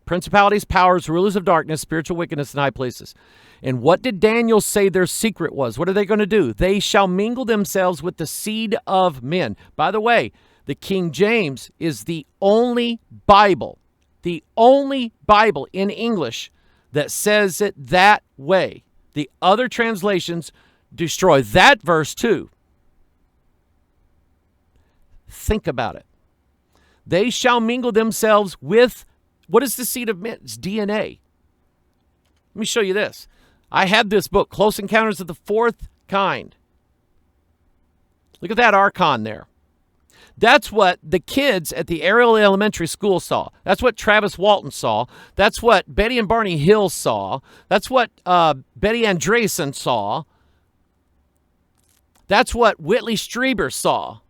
Principalities, powers, rulers of darkness, spiritual wickedness in high places. And what did Daniel say their secret was? What are they going to do? They shall mingle themselves with the seed of men. By the way, the King James is the only Bible in English that says it that way. The other translations destroy that verse too. Think about it. They shall mingle themselves with, what is the seed of men? It's DNA. Let me show you this. I have this book, Close Encounters of the Fourth Kind. Look at that archon there. That's what the kids at the Ariel Elementary School saw. That's what Travis Walton saw. That's what Betty and Barney Hill saw. That's what Betty Andreessen saw. That's what Whitley Strieber saw.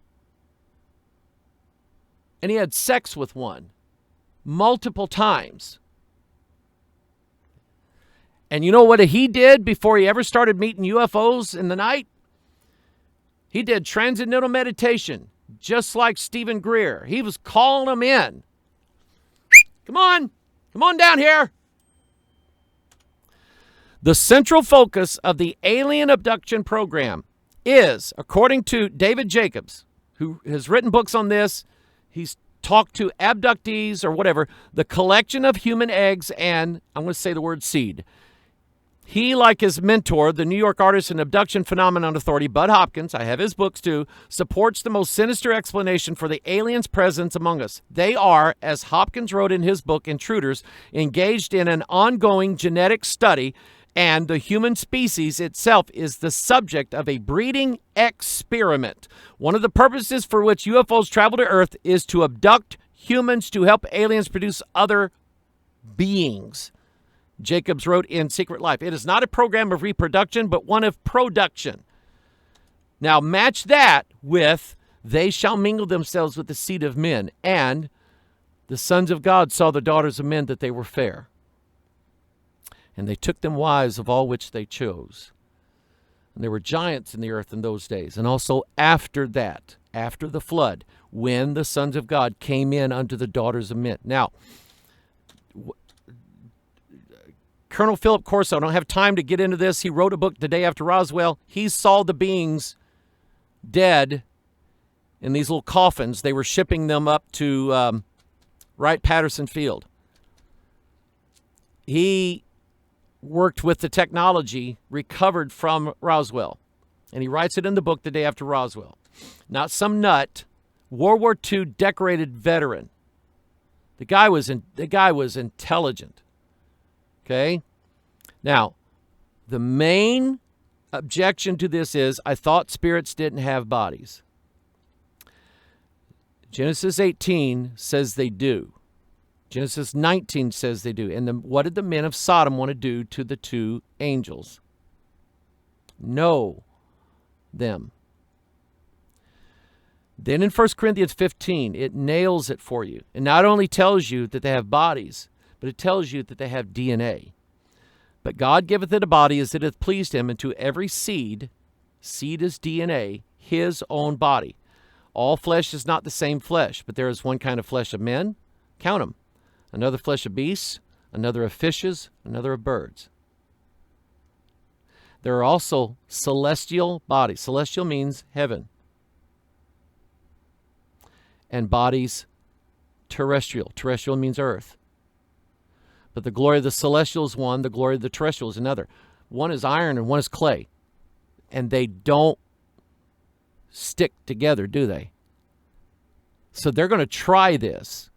And he had sex with one multiple times. And you know what he did before he ever started meeting UFOs in the night? He did transcendental meditation, just like Stephen Greer. He was calling them in. Come on down here. The central focus of the alien abduction program is, according to David Jacobs, who has written books on this, he's talked to abductees or whatever, the collection of human eggs and, I'm going to say the word seed. He, like his mentor, the New York artist and abduction phenomenon authority, Bud Hopkins, I have his books too, supports the most sinister explanation for the aliens' presence among us. They are, as Hopkins wrote in his book, Intruders, engaged in an ongoing genetic study, and the human species itself is the subject of a breeding experiment. One of the purposes for which UFOs travel to Earth is to abduct humans to help aliens produce other beings. Jacobs wrote in Secret Life, it is not a program of reproduction, but one of production. Now match that with, they shall mingle themselves with the seed of men, and the sons of God saw the daughters of men that they were fair. And they took them wives of all which they chose. And there were giants in the earth in those days. And also after that, after the flood, when the sons of God came in unto the daughters of men. Now, Colonel Philip Corso, I don't have time to get into this. He wrote a book the day after Roswell. He saw the beings dead in these little coffins. They were shipping them up to Wright-Patterson Field. He worked with the technology recovered from Roswell. And he writes it in the book the day after Roswell. Not some nut, World War II decorated veteran. The guy was intelligent. Okay? Now, the main objection to this is, I thought spirits didn't have bodies. Genesis 18 says they do. Genesis 19 says they do. And what did the men of Sodom want to do to the two angels? Know them. Then in 1 Corinthians 15, it nails it for you. It not only tells you that they have bodies, but it tells you that they have DNA. But God giveth it a body as it hath pleased him, and to every seed is DNA, his own body. All flesh is not the same flesh, but there is one kind of flesh of men, count them, another flesh of beasts, another of fishes, another of birds. There are also celestial bodies. Celestial means heaven. And bodies terrestrial. Terrestrial means earth. But the glory of the celestial is one, the glory of the terrestrial is another. One is iron and one is clay. And they don't stick together, do they? So they're going to try this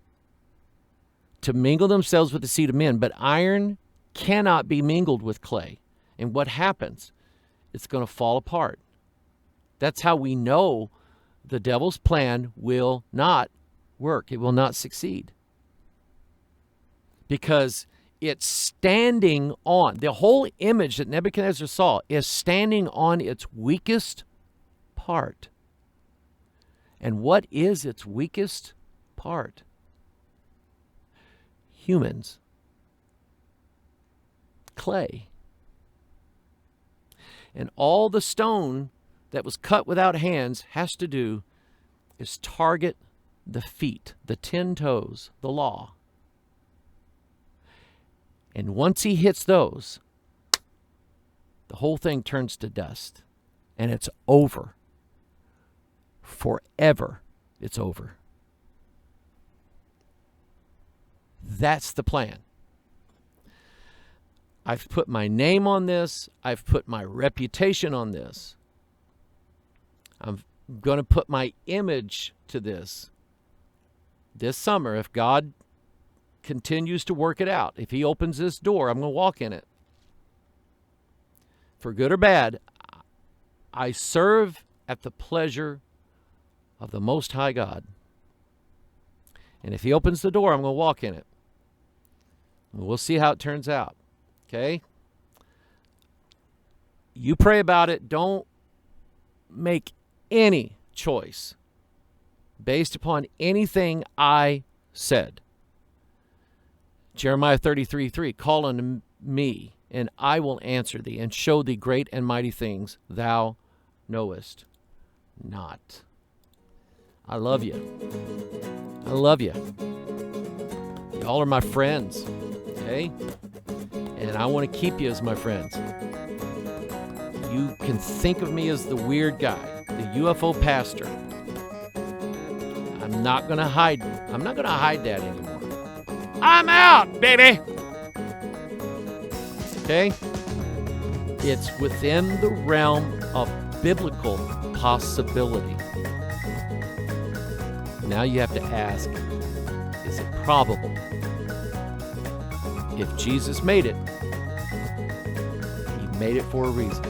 to mingle themselves with the seed of men, but iron cannot be mingled with clay. And what happens? It's going to fall apart. That's how we know the devil's plan will not work. It will not succeed. Because it's standing on, the whole image that Nebuchadnezzar saw is standing on its weakest part. And what is its weakest part? Humans. Clay. And all the stone that was cut without hands has to do is target the feet, the 10 toes, the law. And once he hits those, the whole thing turns to dust. And it's over. Forever, it's over. That's the plan. I've put my name on this. I've put my reputation on this. I'm going to put my image to this summer. If God continues to work it out, if he opens this door, I'm going to walk in it. For good or bad, I serve at the pleasure of the Most High God. And if he opens the door, I'm going to walk in it. And we'll see how it turns out. Okay? You pray about it. Don't make any choice based upon anything I said. Jeremiah 33:3, call unto me, and I will answer thee, and show thee great and mighty things thou knowest not. I love you. I love you. Y'all are my friends, okay? And I want to keep you as my friends. You can think of me as the weird guy, the UFO pastor. I'm not going to hide that anymore. I'm out, baby! Okay? It's within the realm of biblical possibility. Now you have to ask, is it probable? If Jesus made it, he made it for a reason.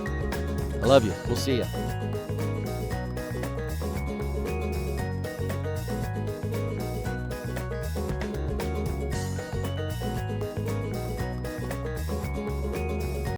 I love you. We'll see you.